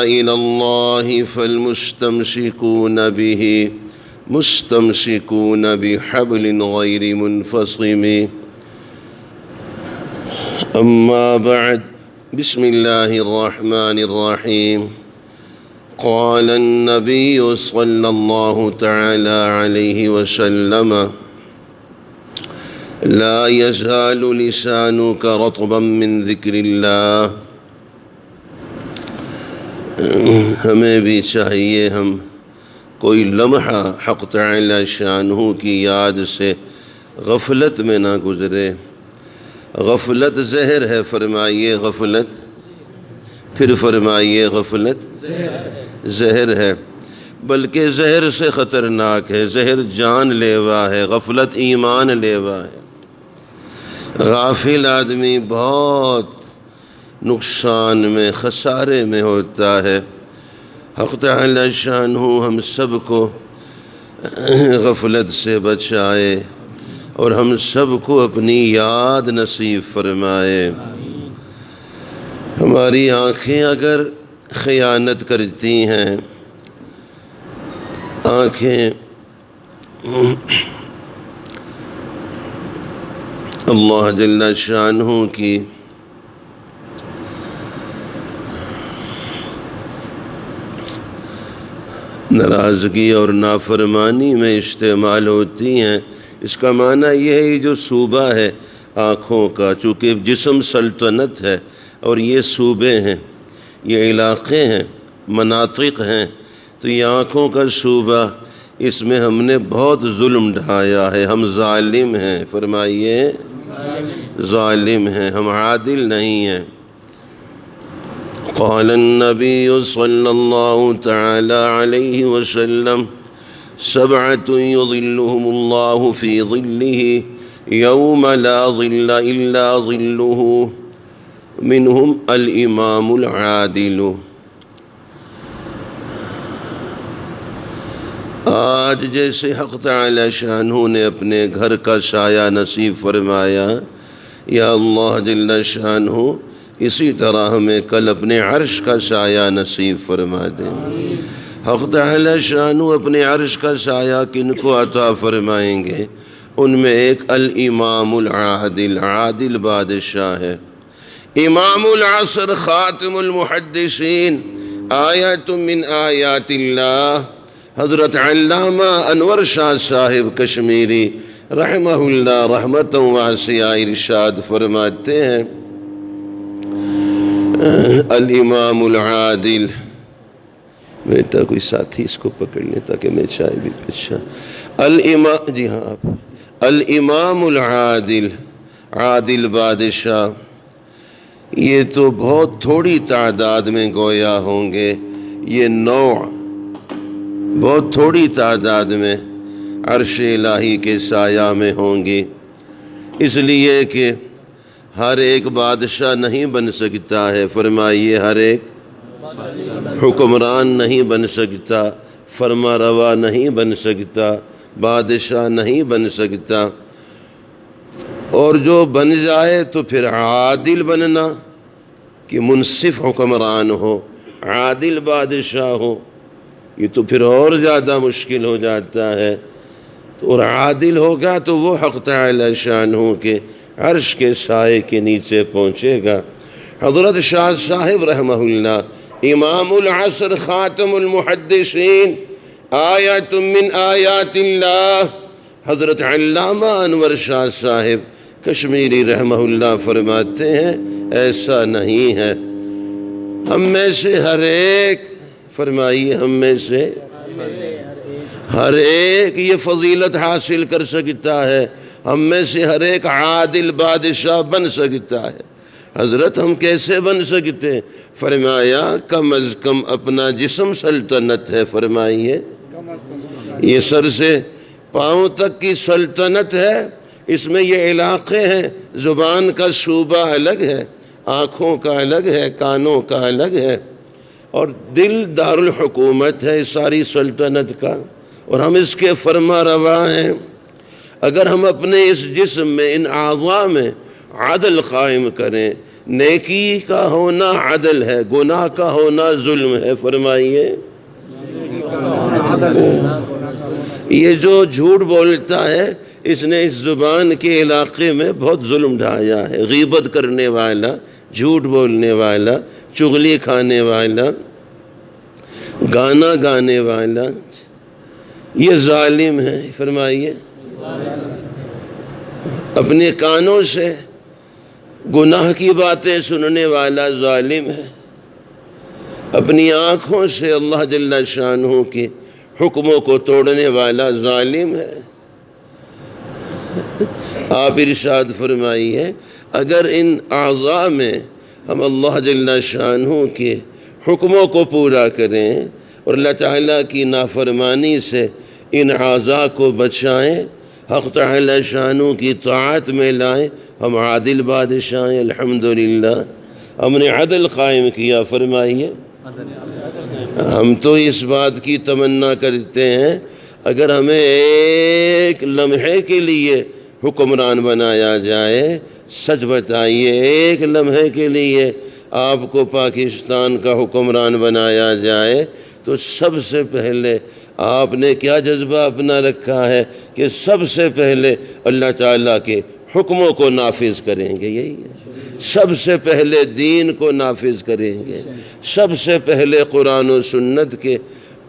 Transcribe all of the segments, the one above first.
إلى الله فالمستمسكون به مستمسكون بحبل غير منفصم. أما بعد، بسم الله الرحمن الرحيم. قال النبي صلى الله تعالى عليه وسلم: لا يزال لسانك رطبا من ذكر الله. ہمیں بھی چاہیے ہم کوئی لمحہ حق تعالی شانہ کی یاد سے غفلت میں نہ گزرے. غفلت زہر ہے، فرمائیے غفلت، پھر فرمائیے غفلت زہر ہے، بلکہ زہر سے خطرناک ہے. زہر جان لیوا ہے، غفلت ایمان لیوا ہے. غافل آدمی بہت نقصان میں، خسارے میں ہوتا ہے. حق تعالی شانہ ہم سب کو غفلت سے بچائے اور ہم سب کو اپنی یاد نصیب فرمائے. ہماری آنکھیں اگر خیانت کرتی ہیں، آنکھیں اللہ جل شانہ کی ناراضگی اور نافرمانی میں استعمال ہوتی ہیں. اس کا معنی یہ ہے جو صوبہ ہے آنکھوں کا، چونکہ جسم سلطنت ہے اور یہ صوبے ہیں، یہ علاقے ہیں، مناطق ہیں، تو یہ آنکھوں کا صوبہ، اس میں ہم نے بہت ظلم ڈھایا ہے. ہم ظالم ہیں، فرمائیے ظالم ہیں، ہم عادل نہیں ہیں. قال النبی صلی اللہ تعالی علیہ وسلم: سبعة يظلهم الله في ظله يوم لا ظل إلا ظله منهم الإمام العادل. آج جیسے حق تعالی شانہ نے اپنے گھر کا سایہ نصیب فرمایا، یا اللہ جل شانہ اسی طرح ہمیں کل اپنے عرش کا سایہ نصیب فرما دیں. حق تعالی شانہ اپنے عرش کا سایہ کن کو عطا فرمائیں گے؟ ان میں ایک الامام العادل، عادل بادشاہ ہے. امام العصر، خاتم المحدثین، آیت من آیات اللہ. حضرت علامہ انور شاہ صاحب کشمیری رحمہ اللہ رحمت واسعہ ارشاد فرماتے ہیں: الامام العادل. بیٹا کوئی ساتھی اس کو پکڑ لیں تاکہ میں چائے بھی اچھا. جی ہاں آپ. الامام العادل، عادل بادشاہ، یہ تو بہت تھوڑی تعداد میں گویا ہوں گے. یہ نوع بہت تھوڑی تعداد میں عرش الہی کے سایہ میں ہوں گی، اس لیے کہ ہر ایک بادشاہ نہیں بن سکتا ہے. فرمائیے ہر ایک حکمران نہیں بن سکتا، فرما روا نہیں بن سکتا، بادشاہ نہیں بن سکتا. اور جو بن جائے تو پھر عادل بننا کہ منصف حکمران ہو، عادل بادشاہ ہو، یہ تو پھر اور زیادہ مشکل ہو جاتا ہے. اور عادل ہوگا تو وہ حق تعالی شانہ کے عرش کے سائے کے نیچے پہنچے گا. حضرت شاہ صاحب رحمہ اللہ، امام العصر، خاتم المحدثین، آیت من آیات اللہ. حضرت علامہ انور شاہ صاحب کشمیری رحمہ اللہ فرماتے ہیں ایسا نہیں ہے. ہم میں سے ہر ایک، فرمائیے ہم میں سے ہر ایک یہ فضیلت حاصل کر سکتا ہے. ہم میں سے ہر ایک عادل بادشاہ بن سکتا ہے. حضرت ہم کیسے بن سکتے؟ فرمایا کم از کم اپنا جسم سلطنت ہے. فرمائیے یہ سر سے پاؤں تک کی سلطنت ہے. اس میں یہ علاقے ہیں، زبان کا شعبہ الگ ہے، آنکھوں کا الگ ہے، کانوں کا الگ ہے، اور دل دارالحکومت ہے ساری سلطنت کا، اور ہم اس کے فرما روا ہیں. اگر ہم اپنے اس جسم میں، ان اعضاء میں عدل قائم کریں، نیکی کا ہونا عدل ہے، گناہ کا ہونا ظلم ہے۔ فرمائیے یہ جو جھوٹ بولتا ہے اس نے اس زبان کے علاقے میں بہت ظلم ڈھایا ہے۔ غیبت کرنے والا، جھوٹ بولنے والا، چغلی کھانے والا، گانا گانے والا، یہ ظالم ہے۔ فرمائیے اپنے کانوں سے گناہ کی باتیں سننے والا ظالم ہے، اپنی آنکھوں سے اللہ جل شانہ کے حکموں کو توڑنے والا ظالم ہے۔ آپ ارشاد فرمائیے اگر ان اعضاء میں ہم اللہ جل شانہ کے حکموں کو پورا کریں اور اللہ تعالیٰ کی نافرمانی سے ان اعضاء کو بچائیں، حق تعالی شانہ کی طاعت میں لائیں، ہم عادل بادشاہ ہیں۔ الحمدللہ ہم نے عدل قائم کیا۔ فرمائیے ہم تو اس بات کی تمنا کرتے ہیں اگر ہمیں ایک لمحے کے لیے حکمران بنایا جائے، سچ بتائیے ایک لمحے کے لیے آپ کو پاکستان کا حکمران بنایا جائے تو سب سے پہلے آپ نے کیا جذبہ اپنا رکھا ہے کہ سب سے پہلے اللہ تعالیٰ کے حکموں کو نافذ کریں گے؟ یہی ہے، سب سے پہلے دین کو نافذ کریں گے، سب سے پہلے قرآن و سنت کے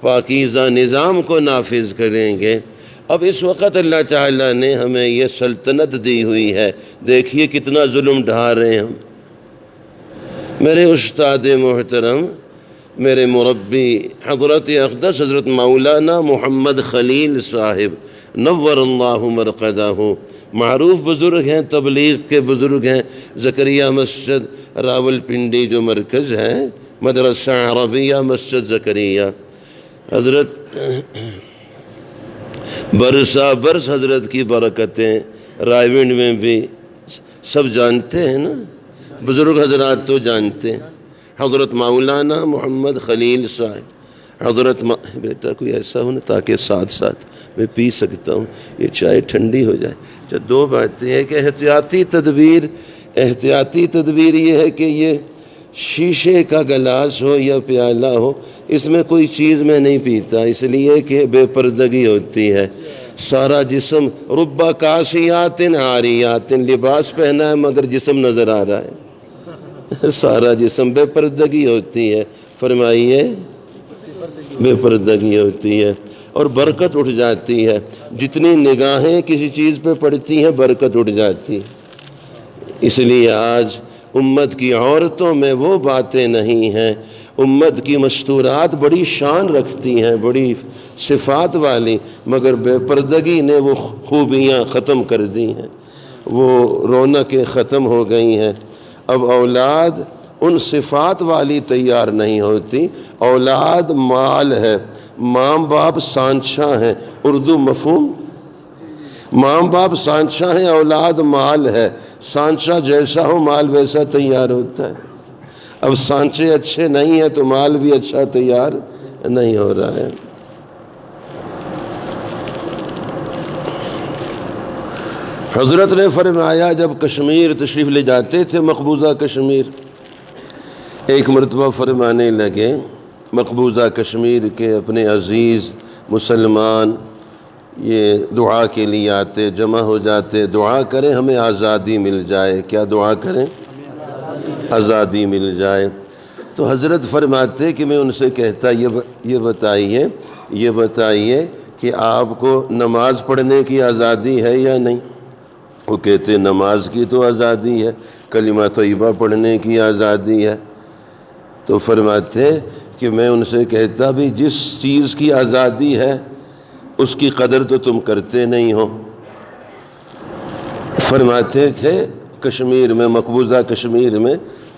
پاکیزہ نظام کو نافذ کریں گے۔ اب اس وقت اللہ تعالیٰ نے ہمیں یہ سلطنت دی ہوئی ہے، دیکھیے کتنا ظلم ڈھا رہے ہیں ہم۔ میرے استاد محترم، میرے مربی حضرت اقدس حضرت مولانا محمد خلیل صاحب نور اللہ مرقدہ، معروف بزرگ ہیں، تبلیغ کے بزرگ ہیں، زکریا مسجد راول پنڈی جو مرکز ہے، مدرسہ عربیہ مسجد زکریا، حضرت برسا برس حضرت کی برکتیں رائیونڈ میں بھی سب جانتے ہیں نا، بزرگ حضرات تو جانتے ہیں۔ حضرت مولانا محمد خلیل صاحب، حضرت بیٹا کوئی ایسا ہو نا تاکہ ساتھ ساتھ میں پی سکتا ہوں، یہ چائے ٹھنڈی ہو جائے۔ دو باتیں ہیں کہ احتیاطی تدبیر یہ ہے کہ یہ شیشے کا گلاس ہو یا پیالہ ہو، اس میں کوئی چیز میں نہیں پیتا، اس لیے کہ بے پردگی ہوتی ہے۔ سارا جسم ربا کاسیات عاریات، لباس پہنا ہے مگر جسم نظر آ رہا ہے، سارا جسم بے پردگی ہوتی ہے۔ فرمائیے بے پردگی ہوتی ہے اور برکت اٹھ جاتی ہے، جتنی نگاہیں کسی چیز پہ پڑتی ہیں برکت اٹھ جاتی ہے۔ اس لیے آج امت کی عورتوں میں وہ باتیں نہیں ہیں، امت کی مستورات بڑی شان رکھتی ہیں، بڑی صفات والی، مگر بے پردگی نے وہ خوبیاں ختم کر دی ہیں، وہ رونقیں ختم ہو گئی ہیں۔ اب اولاد ان صفات والی تیار نہیں ہوتی، اولاد مال ہے، ماں باپ سانچہ ہیں، اردو مفہوم، ماں باپ سانچہ ہیں، اولاد مال ہے، سانچہ جیسا ہو مال ویسا تیار ہوتا ہے۔ اب سانچے اچھے نہیں ہیں تو مال بھی اچھا تیار نہیں ہو رہا ہے۔ حضرت نے فرمایا جب کشمیر تشریف لے جاتے تھے، مقبوضہ کشمیر، ایک مرتبہ فرمانے لگے مقبوضہ کشمیر کے اپنے عزیز مسلمان یہ دعا کے لیے آتے، جمع ہو جاتے، دعا کریں ہمیں آزادی مل جائے۔ کیا دعا کریں؟ آزادی مل جائے۔ تو حضرت فرماتے کہ میں ان سے کہتا یہ بتائیے کہ آپ کو نماز پڑھنے کی آزادی ہے یا نہیں؟ وہ کہتے نماز کی تو آزادی ہے، کلمہ طیبہ پڑھنے کی آزادی ہے۔ تو فرماتے کہ میں ان سے کہتا بھی جس چیز کی آزادی ہے اس کی قدر تو تم کرتے نہیں ہو۔ فرماتے تھے کشمیر میں، مقبوضہ کشمیر میں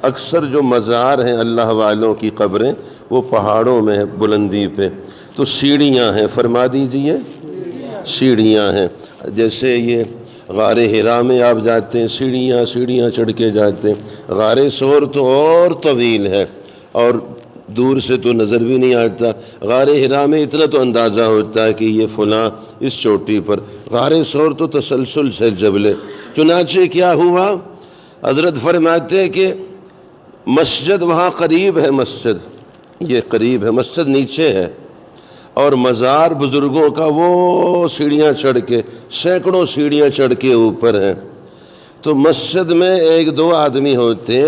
اکثر جو مزار ہیں اللہ والوں کی قبریں وہ پہاڑوں میں ہیں، بلندی پہ، تو سیڑھیاں ہیں، فرما دیجئے سیڑھیاں ہیں۔ جیسے یہ غار حرا میں آپ جاتے ہیں، سیڑھیاں چڑھ کے جاتے ہیں۔ غار سور تو اور طویل ہے اور دور سے تو نظر بھی نہیں آتا۔ غار حرا میں اتنا تو اندازہ ہوتا ہے کہ یہ فلاں اس چوٹی پر، غار سور تو تسلسل سے جبل۔ چنانچہ کیا ہوا، حضرت فرماتے کہ مسجد وہاں قریب ہے، مسجد یہ قریب ہے، مسجد نیچے ہے، اور مزار بزرگوں کا وہ سیڑھیاں چڑھ کے، سینکڑوں سیڑھیاں چڑھ کے اوپر ہیں۔ تو مسجد میں ایک دو آدمی ہوتے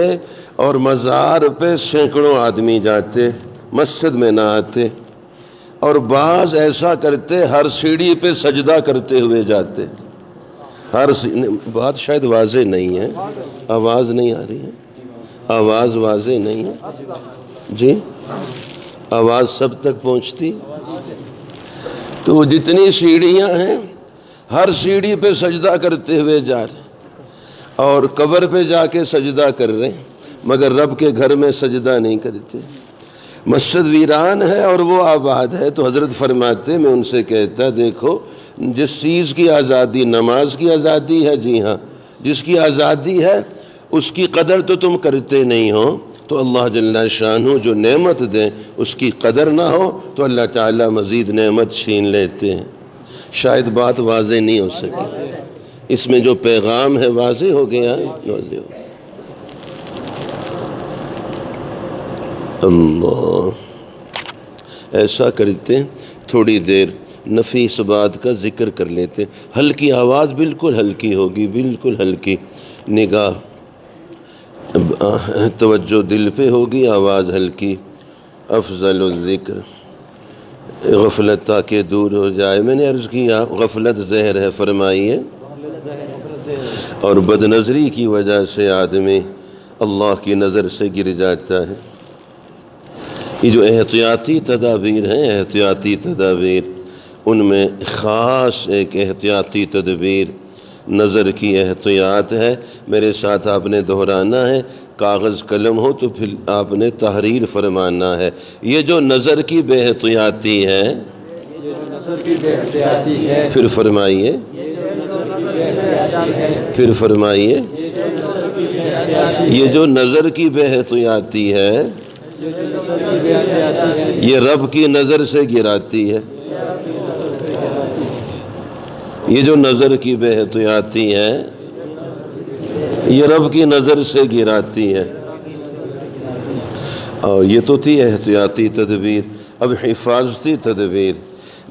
اور مزار پہ سینکڑوں آدمی جاتے، مسجد میں نہ آتے، اور بعض ایسا کرتے ہر سیڑھی پہ سجدہ کرتے ہوئے جاتے۔ بات شاید واضح نہیں ہے، آواز نہیں آ رہی ہے، آواز واضح نہیں ہے جی، آواز سب تک پہنچتی؟ تو جتنی سیڑھیاں ہیں ہر سیڑھی پہ سجدہ کرتے ہوئے جا رہے، اور قبر پہ جا کے سجدہ کر رہے ہیں، مگر رب کے گھر میں سجدہ نہیں کرتے۔ مسجد ویران ہے اور وہ آباد ہے۔ تو حضرت فرماتے، میں ان سے کہتا، دیکھو جس چیز کی آزادی، نماز کی آزادی ہے، جی ہاں، جس کی آزادی ہے اس کی قدر تو تم کرتے نہیں ہو، تو اللہ جل شانہ جو نعمت دیں اس کی قدر نہ ہو تو اللہ تعالیٰ مزید نعمت چھین لیتے ہیں۔ شاید بات واضح نہیں ہو سکی، اس میں جو پیغام ہے واضح ہو گیا ہے، واضح ہو گیا۔ اللہ، ایسا کرتے تھوڑی دیر نفی اس بات کا ذکر کر لیتے، ہلکی آواز، بالکل ہلکی ہوگی، بالکل ہلکی، نگاہ توجہ دل پہ ہوگی، آواز ہلکی۔ افضل الذکر، غفلت تاکہ دور ہو جائے۔ میں نے عرض کیا غفلت زہر ہے، فرمائیے، اور بد نظری کی وجہ سے آدمی اللہ کی نظر سے گر جاتا ہے۔ یہ جو احتیاطی تدابیر ہیں، احتیاطی تدابیر، ان میں خاص ایک احتیاطی تدبیر نظر کی احتیاط ہے۔ میرے ساتھ آپ نے دہرانا ہے، کاغذ قلم ہو تو پھر آپ نے تحریر فرمانا ہے۔ یہ جو نظر کی بے احتیاطی ہے، پھر فرمائیے، پھر فرمائیے، یہ جو نظر کی بے احتیاطی ہے یہ رب کی نظر سے گراتی ہے۔ یہ جو نظر کی بے احتیاطی ہے یہ رب کی نظر سے گراتی ہے۔ اور یہ تو تھی احتیاطی تدبیر۔ اب حفاظتی تدبیر،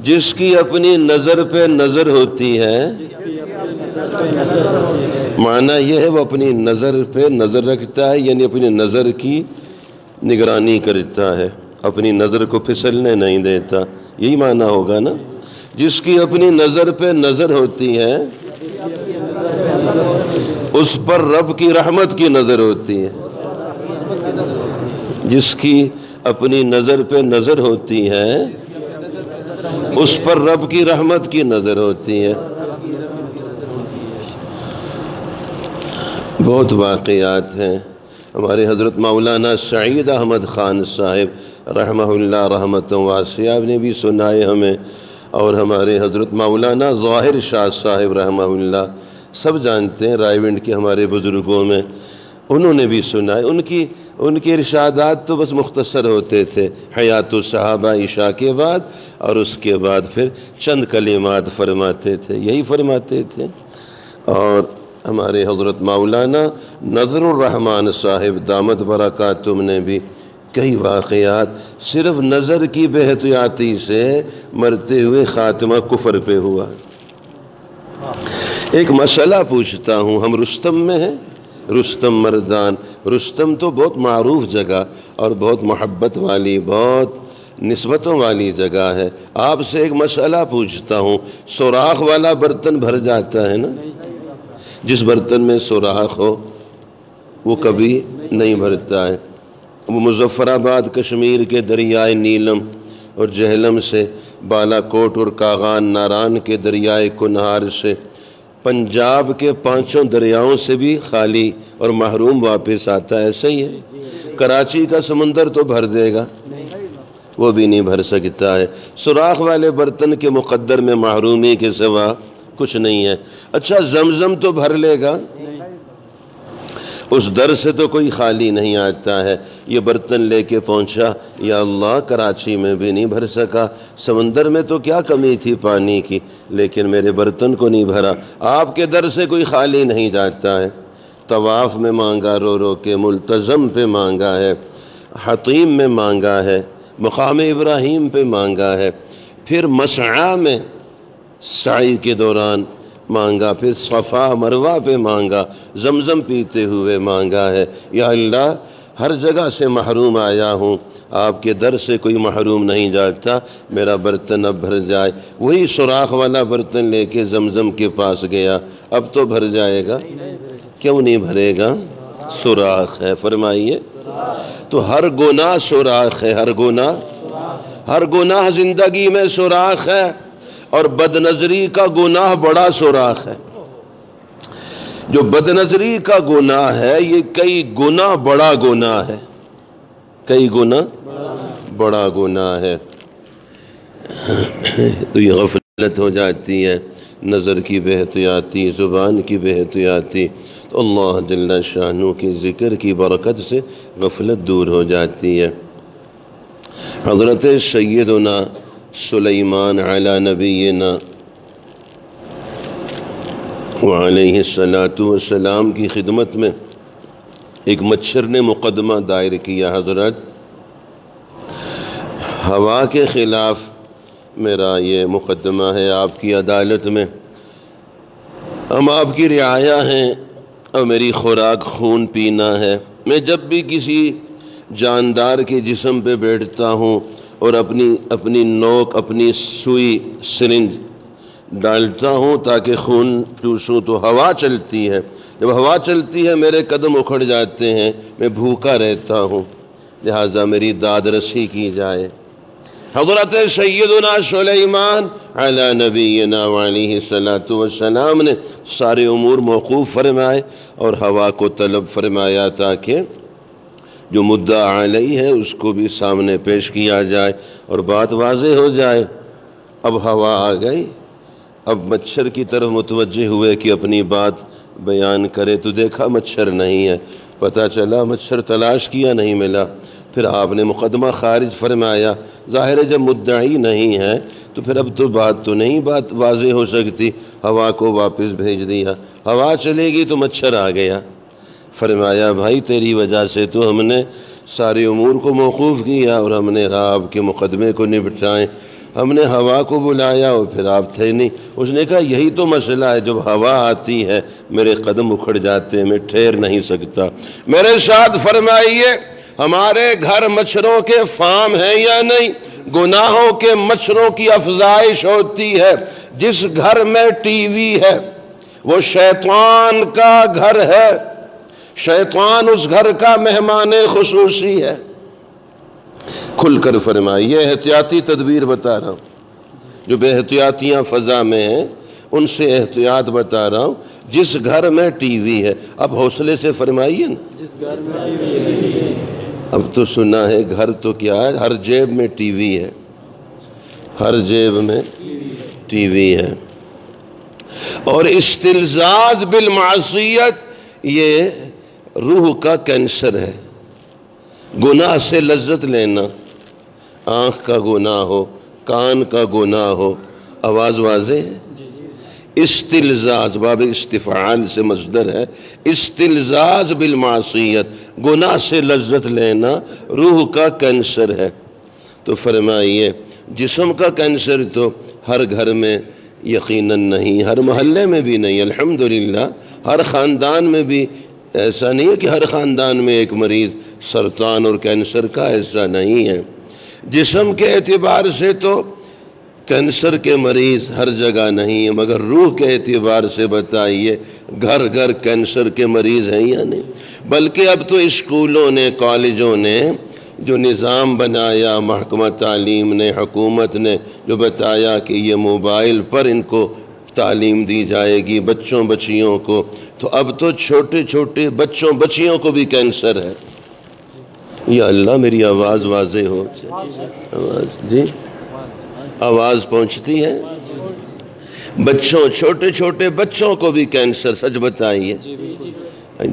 جس کی اپنی نظر پہ نظر ہوتی ہے، معنی یہ ہے وہ اپنی نظر پہ نظر رکھتا ہے، یعنی اپنی نظر کی نگرانی کرتا ہے، اپنی نظر کو پھسلنے نہیں دیتا، یہی معنی ہوگا نا۔ جس کی اپنی نظر پہ نظر ہوتی ہے اس پر رب کی رحمت کی نظر ہوتی ہے۔ جس کی اپنی نظر پہ نظر ہوتی ہے اس پر رب کی رحمت کی نظر ہوتی ہے۔ بہت واقعات ہیں۔ ہمارے حضرت مولانا سعید احمد خان صاحب رحمہ اللہ رحمت واسعہ نے بھی سنائے ہمیں، اور ہمارے حضرت مولانا ظاہر شاہ صاحب رحمہ اللہ، سب جانتے ہیں رائے ونڈ کے ہمارے بزرگوں میں، انہوں نے بھی سنائے۔ ان کی ارشادات تو بس مختصر ہوتے تھے، حیات الصحابہ عشاء کے بعد، اور اس کے بعد پھر چند کلمات فرماتے تھے، یہی فرماتے تھے۔ اور ہمارے حضرت مولانا نظر الرحمن صاحب دامت برکاتہم نے بھی کئی واقعات صرف نظر کی بے احتیاطی سے مرتے ہوئے خاتمہ کفر پہ ہوا۔ ایک مسئلہ پوچھتا ہوں، ہم رستم میں ہیں، رستم مردان، رستم تو بہت معروف جگہ اور بہت محبت والی، بہت نسبتوں والی جگہ ہے۔ آپ سے ایک مسئلہ پوچھتا ہوں، سوراخ والا برتن بھر جاتا ہے نا؟ جس برتن میں سوراخ ہو وہ کبھی نہیں بھرتا ہے۔ وہ مظفر آباد کشمیر کے دریائے نیلم اور جہلم سے، بالا کوٹ اور کاغان ناران کے دریائے کنہار سے، پنجاب کے 5 دریاؤں سے بھی خالی اور محروم واپس آتا ہے، ایسا ہی ہے۔ کراچی کا سمندر تو بھر دے گا، وہ بھی نہیں بھر سکتا ہے۔ سوراخ والے برتن کے مقدر میں محرومی کے سوا کچھ نہیں ہے۔ اچھا زمزم تو بھر لے گا، اس در سے تو کوئی خالی نہیں آتا ہے۔ یہ برتن لے کے پہنچا، یا اللہ کراچی میں بھی نہیں بھر سکا، سمندر میں تو کیا کمی تھی پانی کی، لیکن میرے برتن کو نہیں بھرا۔ آپ کے در سے کوئی خالی نہیں جاتا ہے۔ طواف میں مانگا رو رو کے، ملتزم پہ مانگا ہے، حطیم میں مانگا ہے، مقام ابراہیم پہ مانگا ہے، پھر مسعی میں سعی کے دوران مانگا، پھر صفا مروہ پہ مانگا، زمزم پیتے ہوئے مانگا ہے، یا اللہ ہر جگہ سے محروم آیا ہوں، آپ کے در سے کوئی محروم نہیں جاتا، میرا برتن اب بھر جائے۔ وہی سوراخ والا برتن لے کے زمزم کے پاس گیا، اب تو بھر جائے گا؟ کیوں نہیں بھرے گا؟ سوراخ ہے، فرمائیے۔ تو ہر گناہ سوراخ ہے، ہر گناہ زندگی میں سوراخ ہے، اور بد نظری کا گناہ بڑا سوراخ ہے۔ جو بد نظری کا گناہ ہے یہ کئی گنا بڑا گناہ ہے، کئی گنا بڑا گناہ ہے۔ تو یہ غفلت ہو جاتی ہے، نظر کی بے احتیاطی، زبان کی بے احتیاطی، تو اللہ جل شانہ کے ذکر کی برکت سے غفلت دور ہو جاتی ہے۔ حضرت سیدنا سلیمان علی نبینا وعلیہ السلام کی خدمت میں ایک مچھر نے مقدمہ دائر کیا، حضرت ہوا کے خلاف میرا یہ مقدمہ ہے آپ کی عدالت میں، ہم آپ کی رعایا ہیں اور میری خوراک خون پینا ہے، میں جب بھی کسی جاندار کے جسم پہ بیٹھتا ہوں اور اپنی نوک، اپنی سوئی، سرنج ڈالتا ہوں تاکہ خون چوسوں، تو ہوا چلتی ہے، جب ہوا چلتی ہے میرے قدم اکھڑ جاتے ہیں، میں بھوکا رہتا ہوں، لہٰذا میری داد رسی کی جائے۔ حضرت سیدنا سلیمان علی نبینا وعلیہ السلام نے سارے امور موقوف فرمائے اور ہوا کو طلب فرمایا تاکہ جو مدعا علیہ ہے اس کو بھی سامنے پیش کیا جائے اور بات واضح ہو جائے۔ اب ہوا آ گئی، اب مچھر کی طرف متوجہ ہوئے کہ اپنی بات بیان کرے، تو دیکھا مچھر نہیں ہے، پتہ چلا مچھر تلاش کیا نہیں ملا، پھر آپ نے مقدمہ خارج فرمایا۔ ظاہر ہے جب مدعی نہیں ہے تو پھر اب تو بات واضح ہو سکتی، ہوا کو واپس بھیج دیا، ہوا چلے گی تو مچھر آ گیا۔ فرمایا بھائی تیری وجہ سے تو ہم نے سارے امور کو موقوف کیا اور ہم نے آپ کے مقدمے کو نپٹائیں، ہم نے ہوا کو بلایا اور پھر آپ تھے نہیں۔ اس نے کہا یہی تو مسئلہ ہے، جب ہوا آتی ہے میرے قدم اکھڑ جاتے ہیں، میں ٹھہر نہیں سکتا۔ میرے ساتھ فرمائیے ہمارے گھر مچھروں کے فارم ہیں یا نہیں؟ گناہوں کے مچھروں کی افزائش ہوتی ہے۔ جس گھر میں ٹی وی ہے وہ شیطان کا گھر ہے، شیطان اس گھر کا مہمان خصوصی ہے۔ کھل کر فرمائیے، احتیاطی تدبیر بتا رہا ہوں، جو بے احتیاطیاں فضا میں ہیں ان سے احتیاط بتا رہا ہوں۔ جس گھر میں ٹی وی ہے، اب حوصلے سے فرمائیے نا، جس گھر میں ٹی وی ہے۔ اب تو سنا ہے گھر تو کیا ہے، ہر جیب میں ٹی وی ہے، ہر جیب میں ٹی وی ہے۔ اور استلذاذ بالمعصیت یہ روح کا کینسر ہے۔ گناہ سے لذت لینا، آنکھ کا گناہ ہو، کان کا گناہ ہو، آواز واضح ہے؟ استلذاذ باب استفعال سے مصدر ہے، استلذاذ بالمعصیت، گناہ سے لذت لینا روح کا کینسر ہے۔ تو فرمائیے جسم کا کینسر تو ہر گھر میں یقیناً نہیں، ہر محلے میں بھی نہیں، الحمدللہ ہر خاندان میں بھی ایسا نہیں ہے کہ ہر خاندان میں ایک مریض سرطان اور کینسر کا، ایسا نہیں ہے۔ جسم کے اعتبار سے تو کینسر کے مریض ہر جگہ نہیں ہے، مگر روح کے اعتبار سے بتائیے گھر گھر کینسر کے مریض ہیں یا نہیں؟ بلکہ اب تو اسکولوں نے، کالجوں نے جو نظام بنایا، محکمہ تعلیم نے، حکومت نے جو بتایا کہ یہ موبائل پر ان کو تعلیم دی جائے گی بچوں بچیوں کو، تو اب تو چھوٹے چھوٹے بچوں بچیوں کو بھی کینسر ہے۔ یا اللہ میری آواز واضح ہو، آواز جی آواز پہنچتی ہے؟ بچوں، چھوٹے چھوٹے بچوں کو بھی کینسر، سچ بتائیے۔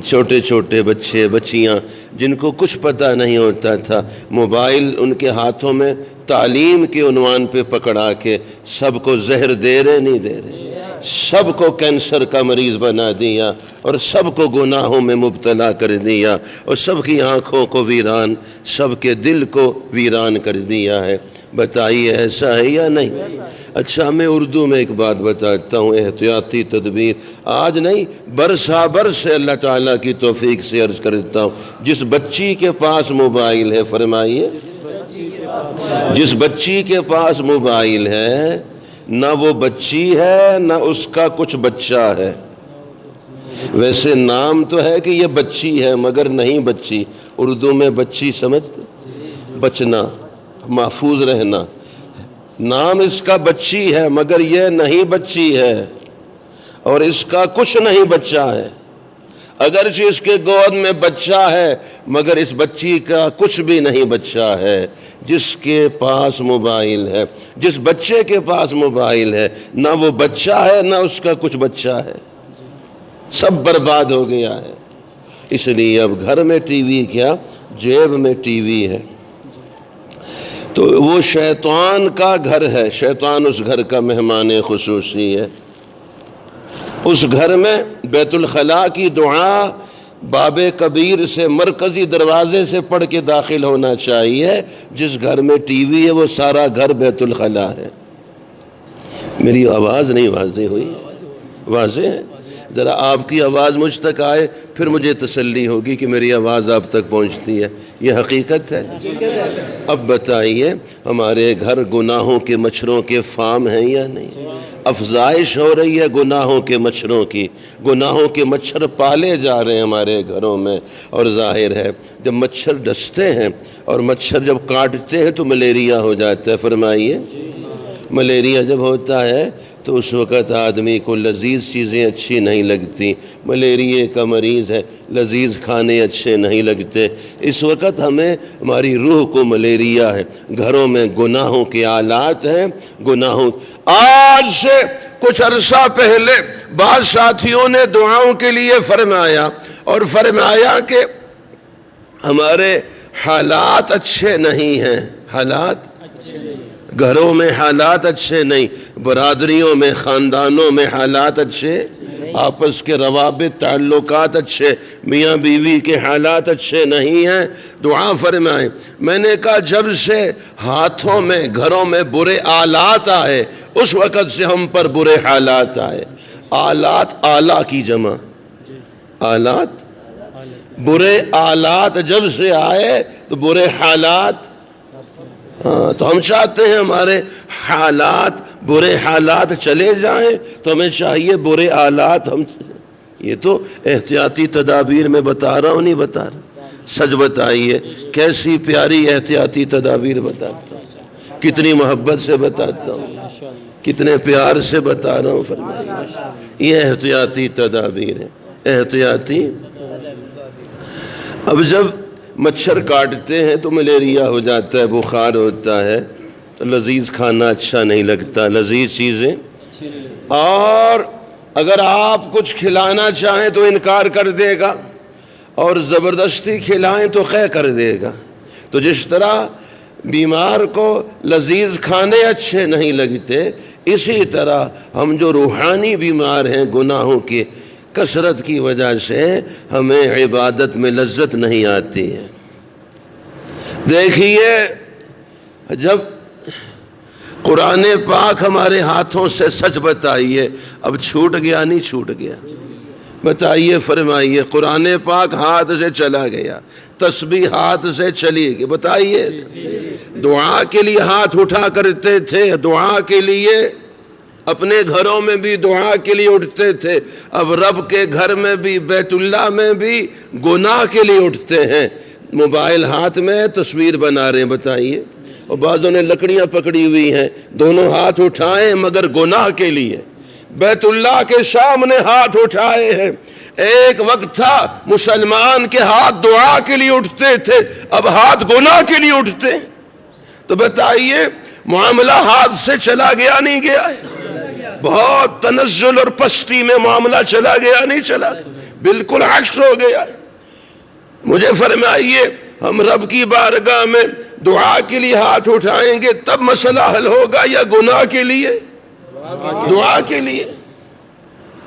چھوٹے چھوٹے بچے بچیاں جن کو کچھ پتہ نہیں ہوتا تھا، موبائل ان کے ہاتھوں میں تعلیم کے عنوان پہ پکڑا کے سب کو زہر دے رہے نہیں دے رہے؟ سب کو کینسر کا مریض بنا دیا اور سب کو گناہوں میں مبتلا کر دیا اور سب کی آنکھوں کو ویران، سب کے دل کو ویران کر دیا ہے۔ بتائیے ایسا ہے یا نہیں؟ اچھا میں اردو میں ایک بات بتاتا ہوں، احتیاطی تدبیر آج نہیں برسا برس سے اللہ تعالیٰ کی توفیق سے عرض کرتا ہوں، جس بچی کے پاس موبائل ہے، فرمائیے جس بچی کے پاس موبائل ہے، نہ وہ بچی ہے نہ اس کا کچھ بچہ ہے۔ ویسے نام تو ہے کہ یہ بچی ہے مگر نہیں بچی، اردو میں بچی سمجھتے، بچنا، محفوظ رہنا، نام اس کا بچی ہے مگر یہ نہیں بچی ہے اور اس کا کچھ نہیں بچہ ہے، اگرچہ اس کے گود میں بچہ ہے مگر اس بچی کا کچھ بھی نہیں بچہ ہے۔ جس کے پاس موبائل ہے، جس بچے کے پاس موبائل ہے، نہ وہ بچہ ہے نہ اس کا کچھ بچہ ہے، سب برباد ہو گیا ہے۔ اس لیے اب گھر میں ٹی وی کیا، جیب میں ٹی وی ہے، تو وہ شیطان کا گھر ہے، شیطان اس گھر کا مہمان خصوصی ہے۔ اس گھر میں بیت الخلاء کی دعا باب کبیر سے، مرکزی دروازے سے پڑھ کے داخل ہونا چاہیے۔ جس گھر میں ٹی وی ہے وہ سارا گھر بیت الخلاء ہے۔ میری آواز نہیں واضح ہوئی؟ واضح ہے؟ ذرا آپ کی آواز مجھ تک آئے پھر مجھے تسلی ہوگی کہ میری آواز آپ تک پہنچتی ہے، یہ حقیقت ہے۔ اب بتائیے ہمارے گھر گناہوں کے مچھروں کے فارم ہیں یا نہیں؟ افزائش ہو رہی ہے گناہوں کے مچھروں کی، گناہوں کے مچھر پالے جا رہے ہیں ہمارے گھروں میں، اور ظاہر ہے جب مچھر ڈستے ہیں اور مچھر جب کاٹتے ہیں تو ملیریا ہو جاتا ہے۔ فرمائیے ملیریا جب ہوتا ہے تو اس وقت آدمی کو لذیذ چیزیں اچھی نہیں لگتی، ملیریا کا مریض ہے، لذیذ کھانے اچھے نہیں لگتے۔ اس وقت ہماری روح کو ملیریا ہے، گھروں میں گناہوں کے آلات ہیں، گناہوں۔ آج سے کچھ عرصہ پہلے بعض ساتھیوں نے دعاؤں کے لیے فرمایا اور فرمایا کہ ہمارے حالات اچھے نہیں ہیں، حالات گھروں میں حالات اچھے نہیں، برادریوں میں، خاندانوں میں حالات اچھے، آپس کے روابط تعلقات اچھے، میاں بیوی کے حالات اچھے نہیں ہیں، دعا فرمائیں۔ میں نے کہا جب سے ہاتھوں میں گھروں میں برے آلات آئے اس وقت سے ہم پر برے حالات آئے۔ آلات آلہ کی جمع، آلات، برے آلات جب سے آئے تو برے حالات۔ تو ہم چاہتے ہیں ہمارے حالات، برے حالات چلے جائیں، تو ہمیں چاہیے برے آلات ہم، یہ تو احتیاطی تدابیر میں بتا رہا ہوں، نہیں بتا رہا، سچ بتائیے کیسی پیاری احتیاطی تدابیر بتاتا ہوں، کتنی محبت سے بتاتا ہوں، کتنے پیار سے بتا رہا ہوں۔ فرمائیے یہ احتیاطی تدابیر ہے، احتیاطی۔ اب جب مچھر کاٹتے ہیں تو ملیریا ہو جاتا ہے، بخار ہوتا ہے، لذیذ کھانا اچھا نہیں لگتا، لذیذ چیزیں، اور اگر آپ کچھ کھلانا چاہیں تو انکار کر دے گا اور زبردستی کھلائیں تو خے کر دے گا۔ تو جس طرح بیمار کو لذیذ کھانے اچھے نہیں لگتے، اسی طرح ہم جو روحانی بیمار ہیں گناہوں کی کثرت کی وجہ سے ہمیں عبادت میں لذت نہیں آتی ہے۔ دیکھیے جب قرآن پاک ہمارے ہاتھوں سے، سچ بتائیے اب چھوٹ گیا نہیں چھوٹ گیا؟ بتائیے، فرمائیے، قرآن پاک ہاتھ سے چلا گیا، تسبیح ہاتھ سے چلی گئی، بتائیے دعا کے لیے ہاتھ اٹھا کرتے تھے، دعا کے لیے اپنے گھروں میں بھی دعا کے لیے اٹھتے تھے، اب رب کے گھر میں بھی، بیت اللہ میں بھی گناہ کے لیے اٹھتے ہیں۔ موبائل ہاتھ میں تصویر بنا رہے ہیں، بتائیے، اور بعضوں نے لکڑیاں پکڑی ہوئی ہیں، دونوں ہاتھ اٹھائیں مگر گناہ کے لیے، بیت اللہ کے سامنے ہاتھ اٹھائے ہیں۔ ایک وقت تھا مسلمان کے ہاتھ دعا کے لیے اٹھتے تھے، اب ہاتھ گناہ کے لیے اٹھتے ہیں۔ تو بتائیے معاملہ ہاتھ سے چلا گیا نہیں گیا ہے؟ بہت تنزل اور پستی میں معاملہ چلا گیا نہیں چلا، بالکل عکس ہو گیا۔ مجھے فرمائیے ہم رب کی بارگاہ میں دعا کے لیے ہاتھ اٹھائیں گے تب مسئلہ حل ہوگا یا گناہ کے لیے؟ دعا کے لیے۔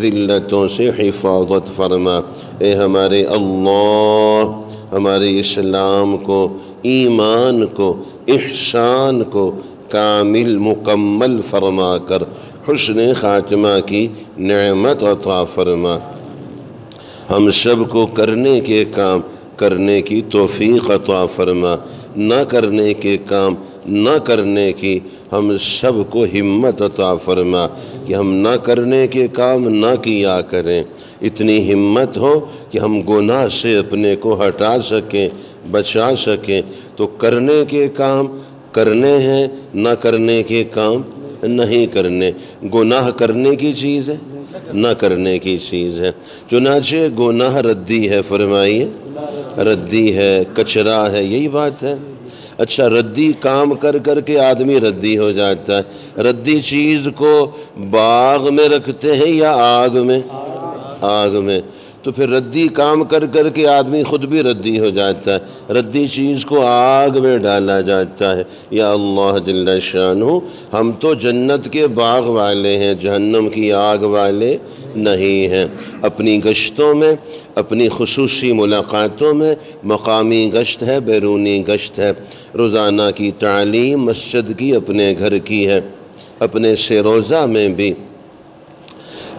ذلتوں سے حفاظت فرما۔ اے ہمارے اللہ، ہمارے اسلام کو، ایمان کو، احسان کو کامل مکمل فرما کر حسن خاتمہ کی نعمت عطا فرما۔ ہم سب کو کرنے کے کام کرنے کی توفیق عطا فرما، نہ کرنے کے کام نہ کرنے کی ہم سب کو ہمت عطا فرما کہ ہم نہ کرنے کے کام نہ کیا کریں۔ اتنی ہمت ہو کہ ہم گناہ سے اپنے کو ہٹا سکیں، بچا سکیں۔ تو کرنے کے کام کرنے ہیں، نہ کرنے کے کام نہیں کرنے۔ گناہ کرنے کی چیز ہے، نہ کرنے کی چیز ہے۔ چنانچہ گناہ ردی ہے، فرمائیے ردی ہے، کچرا ہے، یہی بات ہے۔ اچھا، ردی کام کر کر کے آدمی ردی ہو جاتا ہے۔ ردی چیز کو باغ میں رکھتے ہیں یا آگ میں؟ آگ میں۔ تو پھر ردی کام کر کر کے آدمی خود بھی ردی ہو جاتا ہے۔ ردی چیز کو آگ میں ڈالا جاتا ہے۔ یا اللہ جل شانہ، ہم تو جنت کے باغ والے ہیں، جہنم کی آگ والے نہیں ہیں۔ اپنی گشتوں میں، اپنی خصوصی ملاقاتوں میں، مقامی گشت ہے، بیرونی گشت ہے، روزانہ کی تعلیم مسجد کی، اپنے گھر کی ہے، اپنے سے روزہ میں بھی،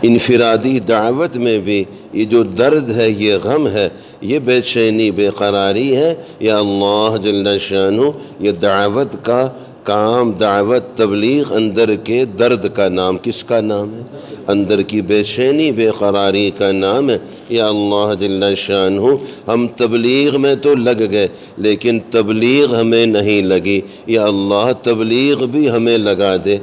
انفرادی دعوت میں بھی، یہ جو درد ہے، یہ غم ہے، یہ بے چینی، بے قراری ہے۔ یا اللہ جل شانہ، یہ دعوت کا کام، دعوت تبلیغ اندر کے درد کا نام، کس کا نام ہے؟ اندر کی بے چینی، بے قراری کا نام ہے۔ یا اللہ جل شانہ، ہم تبلیغ میں تو لگ گئے لیکن تبلیغ ہمیں نہیں لگی۔ یا اللہ تبلیغ بھی ہمیں لگا دے،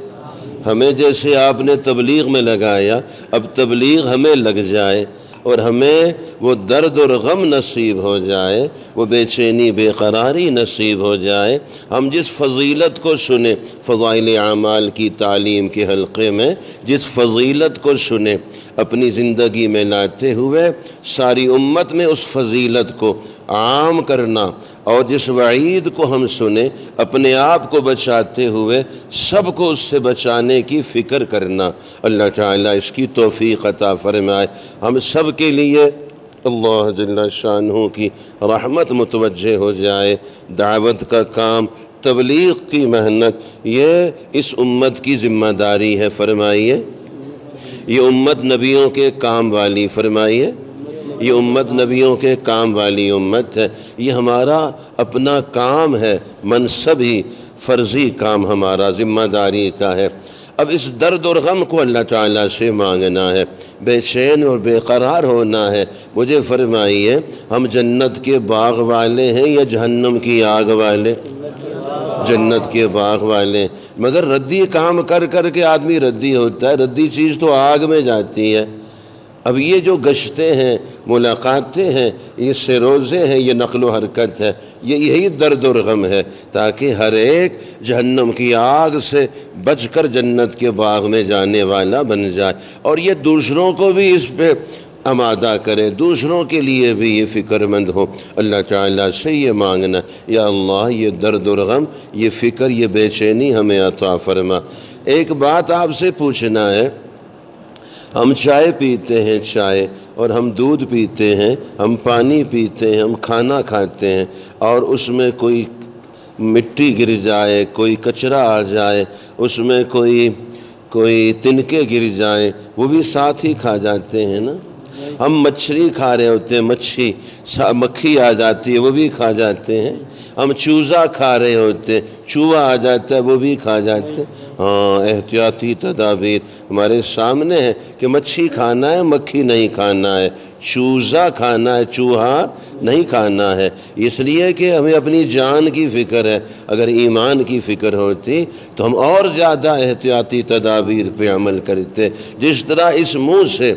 ہمیں جیسے آپ نے تبلیغ میں لگایا، اب تبلیغ ہمیں لگ جائے اور ہمیں وہ درد اور غم نصیب ہو جائے، وہ بے چینی، بے قراری نصیب ہو جائے۔ ہم جس فضیلت کو سنیں، فضائل اعمال کی تعلیم کے حلقے میں جس فضیلت کو سنیں، اپنی زندگی میں لاتے ہوئے ساری امت میں اس فضیلت کو عام کرنا، اور جس وعید کو ہم سنیں اپنے آپ کو بچاتے ہوئے سب کو اس سے بچانے کی فکر کرنا۔ اللہ تعالیٰ اس کی توفیق عطا فرمائے۔ ہم سب کے لیے اللہ جل شانہ کی رحمت متوجہ ہو جائے۔ دعوت کا کام، تبلیغ کی محنت، یہ اس امت کی ذمہ داری ہے، فرمائیے۔ یہ امت نبیوں کے کام والی، فرمائیے، یہ امت نبیوں کے کام والی امت ہے۔ یہ ہمارا اپنا کام ہے، منصبی فرضی کام ہمارا، ذمہ داری کا ہے۔ اب اس درد اور غم کو اللہ تعالیٰ سے مانگنا ہے، بے چین اور بے قرار ہونا ہے۔ مجھے فرمائیے، ہم جنت کے باغ والے ہیں یا جہنم کی آگ والے؟ جنت کے باغ والے۔ مگر ردی کام کر کر کے آدمی ردی ہوتا ہے، ردی چیز تو آگ میں جاتی ہے۔ اب یہ جو گشتیں ہیں، ملاقاتیں ہیں، یہ سے روزے ہیں، یہ نقل و حرکت ہے، یہی درد اور غم ہے، تاکہ ہر ایک جہنم کی آگ سے بچ کر جنت کے باغ میں جانے والا بن جائے، اور یہ دوسروں کو بھی اس پہ آمادہ کرے، دوسروں کے لیے بھی یہ فکر مند ہو۔ اللہ تعالیٰ سے یہ مانگنا، یا اللہ یہ درد اور غم، یہ فکر، یہ بے چینی ہمیں عطا فرما۔ ایک بات آپ سے پوچھنا ہے، ہم چائے پیتے ہیں، چائے، اور ہم دودھ پیتے ہیں، ہم پانی پیتے ہیں، ہم کھانا کھاتے ہیں، اور اس میں کوئی مٹی گر جائے، کوئی کچرا آ جائے، اس میں کوئی تنکے گر جائیں، وہ بھی ساتھ ہی کھا جاتے ہیں نا۔ ہم مچھلی کھا رہے ہوتے ہیں، مکھی آ جاتی ہے، وہ بھی کھا جاتے ہیں۔ ہم چوزا کھا رہے ہوتے ہیں، چوہا آ جاتا ہے، وہ بھی کھا جاتے ہیں۔ ہاں، احتیاطی تدابیر ہمارے سامنے ہے کہ مچھی کھانا ہے، مکھی نہیں کھانا ہے، چوزا کھانا ہے، چوہا نہیں کھانا ہے، اس لیے کہ ہمیں اپنی جان کی فکر ہے۔ اگر ایمان کی فکر ہوتی تو ہم اور زیادہ احتیاطی تدابیر پہ عمل کرتے۔ جس طرح اس منہ سے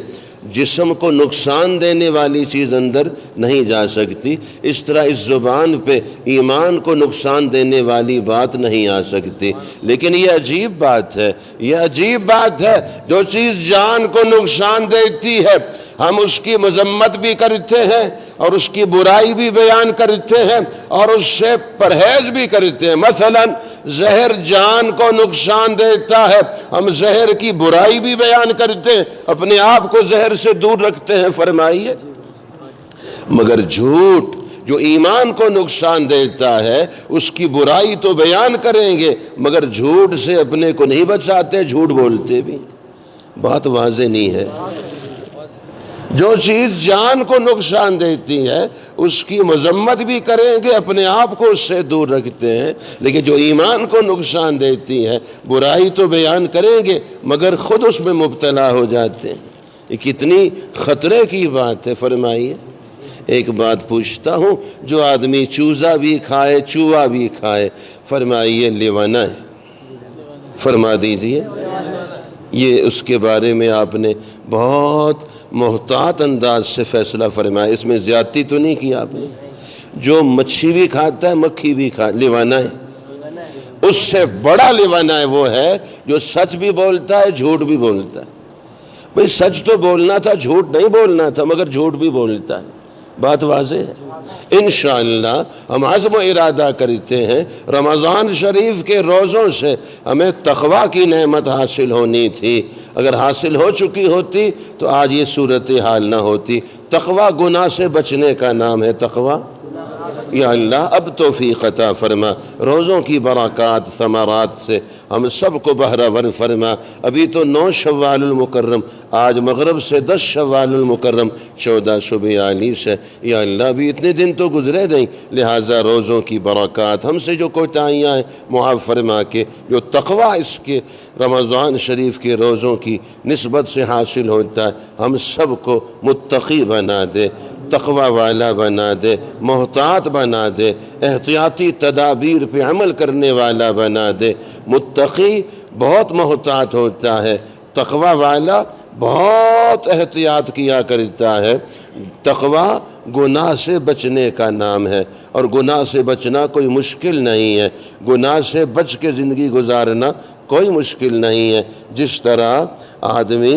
جسم کو نقصان دینے والی چیز اندر نہیں جا سکتی، اس طرح اس زبان پہ ایمان کو نقصان دینے والی بات نہیں آ سکتی۔ لیکن یہ عجیب بات ہے، یہ عجیب بات ہے، جو چیز جان کو نقصان دیتی ہے ہم اس کی مذمت بھی کرتے ہیں اور اس کی برائی بھی بیان کرتے ہیں اور اس سے پرہیز بھی کرتے ہیں۔ مثلا زہر جان کو نقصان دیتا ہے، ہم زہر کی برائی بھی بیان کرتے ہیں، اپنے آپ کو زہر سے دور رکھتے ہیں۔ فرمائیے مگر جھوٹ جو ایمان کو نقصان دیتا ہے اس کی برائی تو بیان کریں گے، مگر جھوٹ سے اپنے کو نہیں بچاتے، جھوٹ بولتے بھی۔ بات واضح نہیں ہے؟ جو چیز جان کو نقصان دیتی ہے اس کی مذمت بھی کریں گے، اپنے آپ کو اس سے دور رکھتے ہیں، لیکن جو ایمان کو نقصان دیتی ہے برائی تو بیان کریں گے مگر خود اس میں مبتلا ہو جاتے ہیں۔ یہ کتنی خطرے کی بات ہے۔ فرمائیے ایک بات پوچھتا ہوں، جو آدمی چوزا بھی کھائے چوہا بھی کھائے، فرمائیے لیوانا ہے؟ فرما دیجئے۔ یہ اس کے بارے میں آپ نے بہت محتاط انداز سے فیصلہ فرمایا، اس میں زیادتی تو نہیں کی آپ نے؟ جو مچھی بھی کھاتا ہے مکھی بھی لیوانا ہے۔ اس سے بڑا لیوانا ہے وہ ہے جو سچ بھی بولتا ہے جھوٹ بھی بولتا ہے۔ بھئی سچ تو بولنا تھا، جھوٹ نہیں بولنا تھا، مگر جھوٹ بھی بولتا ہے۔ بات واضح ہے؟ انشاءاللہ ہم عزم و ارادہ کرتے ہیں رمضان شریف کے روزوں سے ہمیں تقویٰ کی نعمت حاصل ہونی تھی، اگر حاصل ہو چکی ہوتی تو آج یہ صورتحال نہ ہوتی۔ تقویٰ گناہ سے بچنے کا نام ہے، تقویٰ۔ یا اللہ اب توفیق عطا فرما، روزوں کی برکات ثمرات سے ہم سب کو بہرہ ور فرما۔ ابھی تو 9 شوال المکرم، آج مغرب سے 10 شوال المکرم 1442 ہے۔ یا اللہ ابھی اتنے دن تو گزرے نہیں، لہٰذا روزوں کی برکات ہم سے جو کوتاہیاں ہیں معاف فرما کے، جو تقویٰ اس کے رمضان شریف کے روزوں کی نسبت سے حاصل ہوتا ہے ہم سب کو متقی بنا دے، تقوی والا بنا دے، محتاط بنا دے، احتیاطی تدابیر پہ عمل کرنے والا بنا دے۔ متقی بہت محتاط ہوتا ہے، تقوی والا بہت احتیاط کیا کرتا ہے۔ تقوی گناہ سے بچنے کا نام ہے، اور گناہ سے بچنا کوئی مشکل نہیں ہے، گناہ سے بچ کے زندگی گزارنا کوئی مشکل نہیں ہے۔ جس طرح آدمی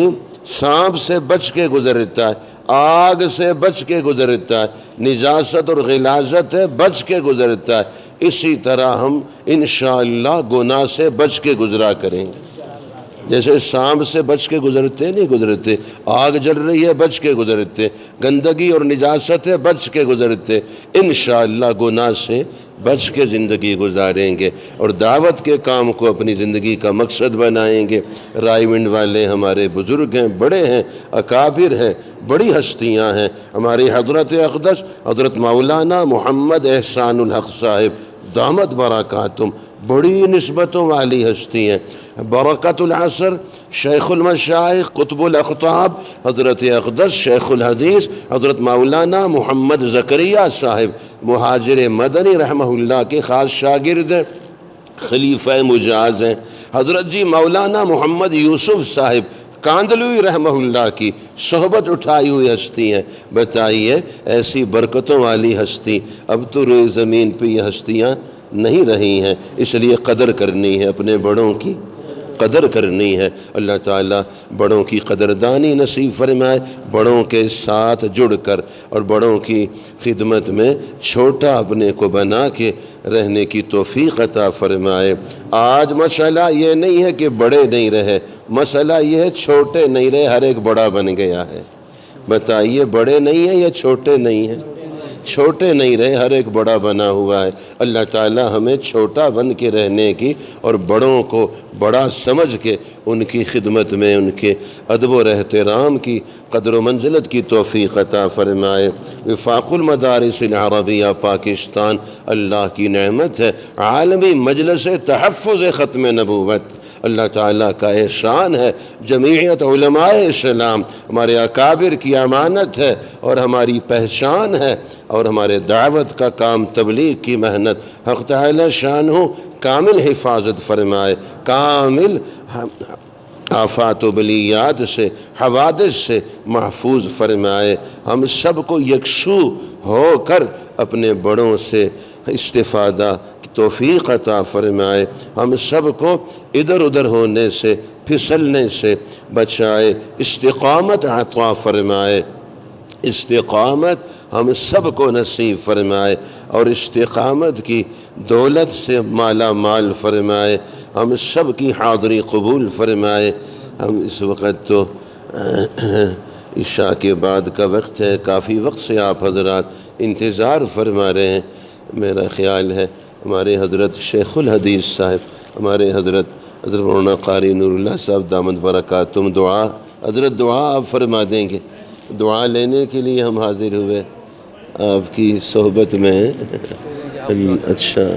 سانپ سے بچ کے گزرتا ہے، آگ سے بچ کے گزرتا ہے، نجاست اور غلاظت ہے بچ کے گزرتا ہے، اسی طرح ہم انشاءاللہ گناہ سے بچ کے گزرا کریں گے۔ جیسے سانپ سے بچ کے گزرتے نہیں گزرتے، آگ جل رہی ہے بچ کے گزرتے، گندگی اور نجاست ہے بچ کے گزرتے، انشاءاللہ گناہ سے بچ کے زندگی گزاریں گے اور دعوت کے کام کو اپنی زندگی کا مقصد بنائیں گے۔ رائیونڈ والے ہمارے بزرگ ہیں، بڑے ہیں، اکابر ہیں، بڑی ہستیاں ہیں۔ ہماری حضرت اقدس حضرت مولانا محمد احسان الحق صاحب دامت برکاتہم بڑی نسبتوں والی ہستی ہیں۔ برکت العصر شیخ المشائخ قطب الاقطاب حضرت اقدس شیخ الحدیث حضرت مولانا محمد زکریا صاحب مہاجر مدنی رحمہ اللہ کے خاص شاگرد ہیں، خلیفہ مجاز ہیں۔ حضرت جی مولانا محمد یوسف صاحب کاندلوی رحمہ اللہ کی صحبت اٹھائی ہوئی ہستی ہیں۔ بتائیے ایسی برکتوں والی ہستی اب تو روئے زمین پہ یہ ہستیاں نہیں رہی ہیں، اس لیے قدر کرنی ہے، اپنے بڑوں کی قدر کرنی ہے۔ اللہ تعالیٰ بڑوں کی قدردانی نصیب فرمائے، بڑوں کے ساتھ جڑ کر اور بڑوں کی خدمت میں چھوٹا اپنے کو بنا کے رہنے کی توفیق عطا فرمائے۔ آج مسئلہ یہ نہیں ہے کہ بڑے نہیں رہے، مسئلہ یہ ہے چھوٹے نہیں رہے، ہر ایک بڑا بن گیا ہے۔ بتائیے بڑے نہیں ہیں یا چھوٹے نہیں ہیں؟ چھوٹے نہیں رہے، ہر ایک بڑا بنا ہوا ہے۔ اللہ تعالی ہمیں چھوٹا بن کے رہنے کی اور بڑوں کو بڑا سمجھ کے ان کی خدمت میں ان کے ادب و احترام کی قدر و منزلت کی توفیق عطا فرمائے۔ وفاق المدارس العربیہ پاکستان اللہ کی نعمت ہے، عالمی مجلس تحفظ ختم نبوت اللہ تعالیٰ کا احسان ہے، جمعیت علماء اسلام ہمارے اکابر کی امانت ہے اور ہماری پہچان ہے، اور ہمارے دعوت کا کام تبلیغ کی محنت حق تعالی شان ہو کامل حفاظت فرمائے، کامل آفات و بلیات سے حوادث سے محفوظ فرمائے۔ ہم سب کو یکسو ہو کر اپنے بڑوں سے استفادہ کی توفیق عطا فرمائے، ہم سب کو ادھر ادھر ہونے سے، پھسلنے سے بچائے، استقامت عطا فرمائے، استقامت ہم سب کو نصیب فرمائے اور استقامت کی دولت سے مالا مال فرمائے، ہم سب کی حاضری قبول فرمائے۔ ہم اس وقت تو عشاء کے بعد کا وقت ہے، کافی وقت سے آپ حضرات انتظار فرما رہے ہیں۔ میرا خیال ہے ہمارے حضرت شیخ الحدیث صاحب، ہمارے حضرت مولانا قاری نور اللہ صاحب دامت برکاتہم، دعا حضرت دعا آپ فرما دیں گے، دعا لینے کے لیے ہم حاضر ہوئے آپ کی صحبت میں۔ اچھا،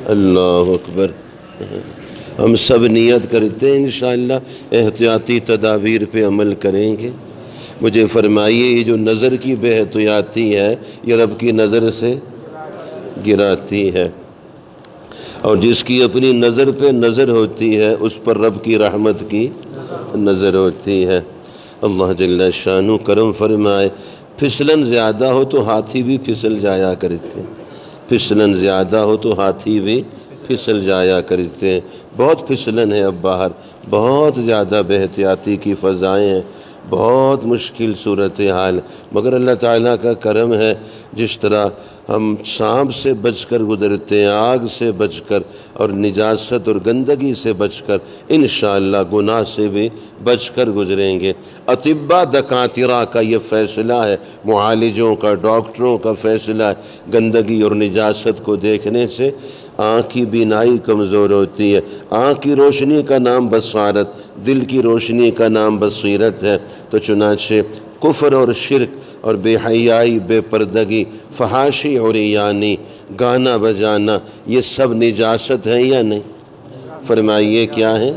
اللہ اکبر۔ ہم سب نیت کرتے ہیں انشاءاللہ احتیاطی تدابیر پہ عمل کریں گے۔ مجھے فرمائیے یہ جو نظر کی بے احتیاطی ہے یہ رب کی نظر سے گراتی ہے، اور جس کی اپنی نظر پہ نظر ہوتی ہے اس پر رب کی رحمت کی نظر ہوتی ہے۔ اللہ جل شانہ کرم فرمائے۔ پھسلن زیادہ ہو تو ہاتھی بھی پھسل جایا کرتے ہیں، پھسلن زیادہ ہو تو ہاتھی بھی پھسل جایا کرتے ہیں۔ بہت پھسلن ہے اب باہر، بہت زیادہ بے احتیاطی کی فضائیں ہیں، بہت مشکل صورتحال، مگر اللہ تعالیٰ کا کرم ہے جس طرح ہم سانپ سے بچ کر گزرتے ہیں، آگ سے بچ کر اور نجاست اور گندگی سے بچ کر، انشاءاللہ گناہ سے بھی بچ کر گزریں گے۔ اطباء دکاترہ کا یہ فیصلہ ہے، معالجوں کا، ڈاکٹروں کا فیصلہ ہے، گندگی اور نجاست کو دیکھنے سے آنکھ کی بینائی کمزور ہوتی ہے۔ آنکھ کی روشنی کا نام بصارت، دل کی روشنی کا نام بصیرت ہے۔ تو چنانچہ کفر اور شرک اور بے حیائی، بے پردگی، فحاشی اور عریانی، گانا بجانا، یہ سب نجاست ہیں یا نہیں؟ فرمائیے کیا ہیں؟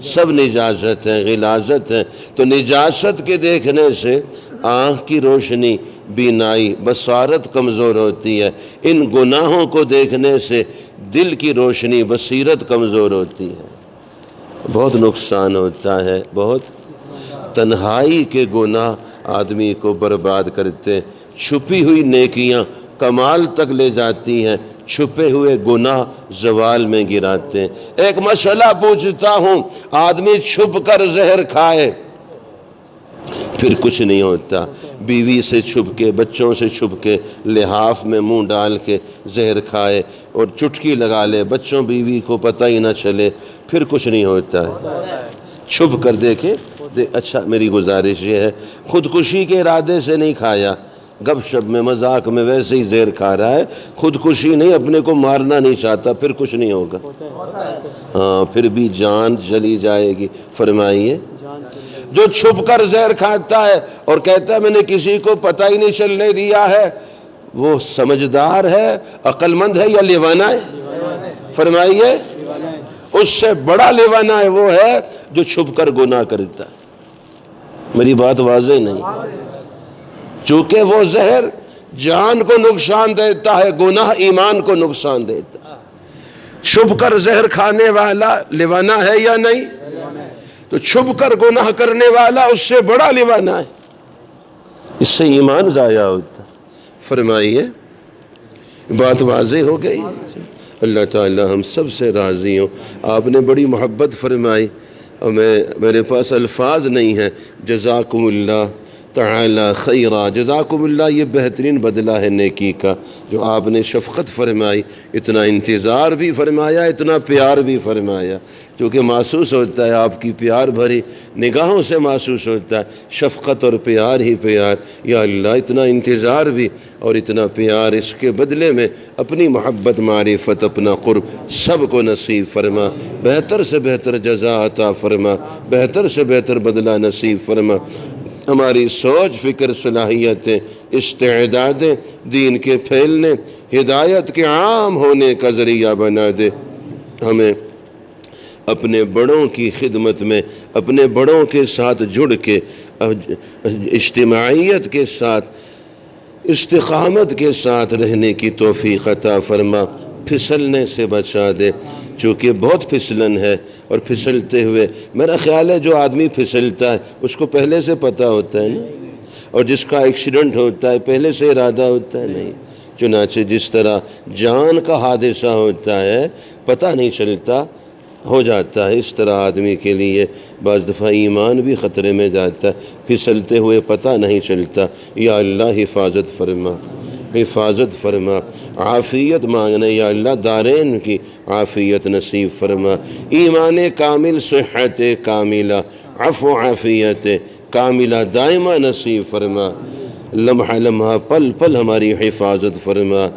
سب نجاست ہیں، غلاظت ہیں۔ تو نجاست کے دیکھنے سے آنکھ کی روشنی، بینائی، بصارت کمزور ہوتی ہے۔ ان گناہوں کو دیکھنے سے دل کی روشنی، بصیرت کمزور ہوتی ہے، بہت نقصان ہوتا ہے، بہت۔ تنہائی کے گناہ آدمی کو برباد کرتے ہیں، چھپی ہوئی نیکیاں کمال تک لے جاتی ہیں، چھپے ہوئے گناہ زوال میں گراتے ہیں۔ ایک مسئلہ پوچھتا ہوں، آدمی چھپ کر زہر کھائے پھر کچھ نہیں ہوتا، بیوی سے چھپ کے، بچوں سے چھپ کے، لحاف میں منہ ڈال کے زہر کھائے اور چٹکی لگا لے، بچوں بیوی کو پتہ ہی نہ چلے، پھر کچھ نہیں ہوتا ہے۔ چھپ کر دیکھے۔ اچھا، میری گزارش یہ ہے، خودکشی کے ارادے سے نہیں کھایا، گپ شپ میں، مذاق میں ویسے ہی زہر کھا رہا ہے، خودکشی نہیں، اپنے کو مارنا نہیں چاہتا، پھر کچھ نہیں ہوگا، ہاں پھر بھی جان چلی جائے گی۔ فرمائیے، جو چھپ کر زہر کھاتا ہے اور کہتا ہے میں نے کسی کو پتہ ہی نہیں چلنے دیا ہے، وہ سمجھدار ہے، عقل مند ہے یا لیوانہ ہے؟ فرمائیے، اس سے بڑا لیوانہ ہے وہ ہے جو چھپ کر گناہ کرتا ہے۔ میری بات واضح نہیں؟ چونکہ وہ زہر جان کو نقصان دیتا ہے، گناہ ایمان کو نقصان دیتا ہے۔ چھپ کر زہر کھانے والا لیوانہ ہے یا نہیں؟ تو چھپ کر گناہ کرنے والا اس سے بڑا لیوانہ ہے، اس سے ایمان ضائع ہوتا ہے۔ فرمائیے، بات واضح ہو گئی؟ اللہ تعالی ہم سب سے راضی ہوں۔ آپ نے بڑی محبت فرمائی اور میرے پاس الفاظ نہیں ہیں۔ جزاکم اللہ تعالی خیرہ، جزاکم اللہ، یہ بہترین بدلہ ہے نیکی کا جو آپ نے شفقت فرمائی، اتنا انتظار بھی فرمایا، اتنا پیار بھی فرمایا، کیونکہ محسوس ہوتا ہے آپ کی پیار بھری نگاہوں سے محسوس ہوتا ہے شفقت اور پیار ہی پیار۔ یا اللہ، اتنا انتظار بھی اور اتنا پیار، اس کے بدلے میں اپنی محبت، معرفت، اپنا قرب سب کو نصیب فرما، بہتر سے بہتر جزا عطا فرما، بہتر سے بہتر بدلہ نصیب فرما۔ ہماری سوچ، فکر، صلاحیتیں، استعدادیں دین کے پھیلنے، ہدایت کے عام ہونے کا ذریعہ بنا دے۔ ہمیں اپنے بڑوں کی خدمت میں، اپنے بڑوں کے ساتھ جڑ کے، اجتماعیت کے ساتھ، استقامت کے ساتھ رہنے کی توفیق عطا فرما، پھسلنے سے بچا دے، چونکہ بہت پھسلن ہے۔ اور پھسلتے ہوئے میرا خیال ہے جو آدمی پھسلتا ہے اس کو پہلے سے پتہ ہوتا ہے نا، اور جس کا ایکسیڈنٹ ہوتا ہے پہلے سے ارادہ ہوتا ہے نہیں، چنانچہ جس طرح جان کا حادثہ ہوتا ہے پتہ نہیں چلتا ہو جاتا ہے، اس طرح آدمی کے لیے بعض دفعہ ایمان بھی خطرے میں جاتا ہے، پھسلتے ہوئے پتہ نہیں چلتا۔ یا اللہ حفاظت فرما، حفاظت فرما، عافیت مانگنے یا اللہ دارین کی عافیت نصیب فرما، ایمان کامل، صحت کاملہ، عفو عافیت کاملہ دائمہ نصیب فرما، لمحہ لمحہ پل پل ہماری حفاظت فرما،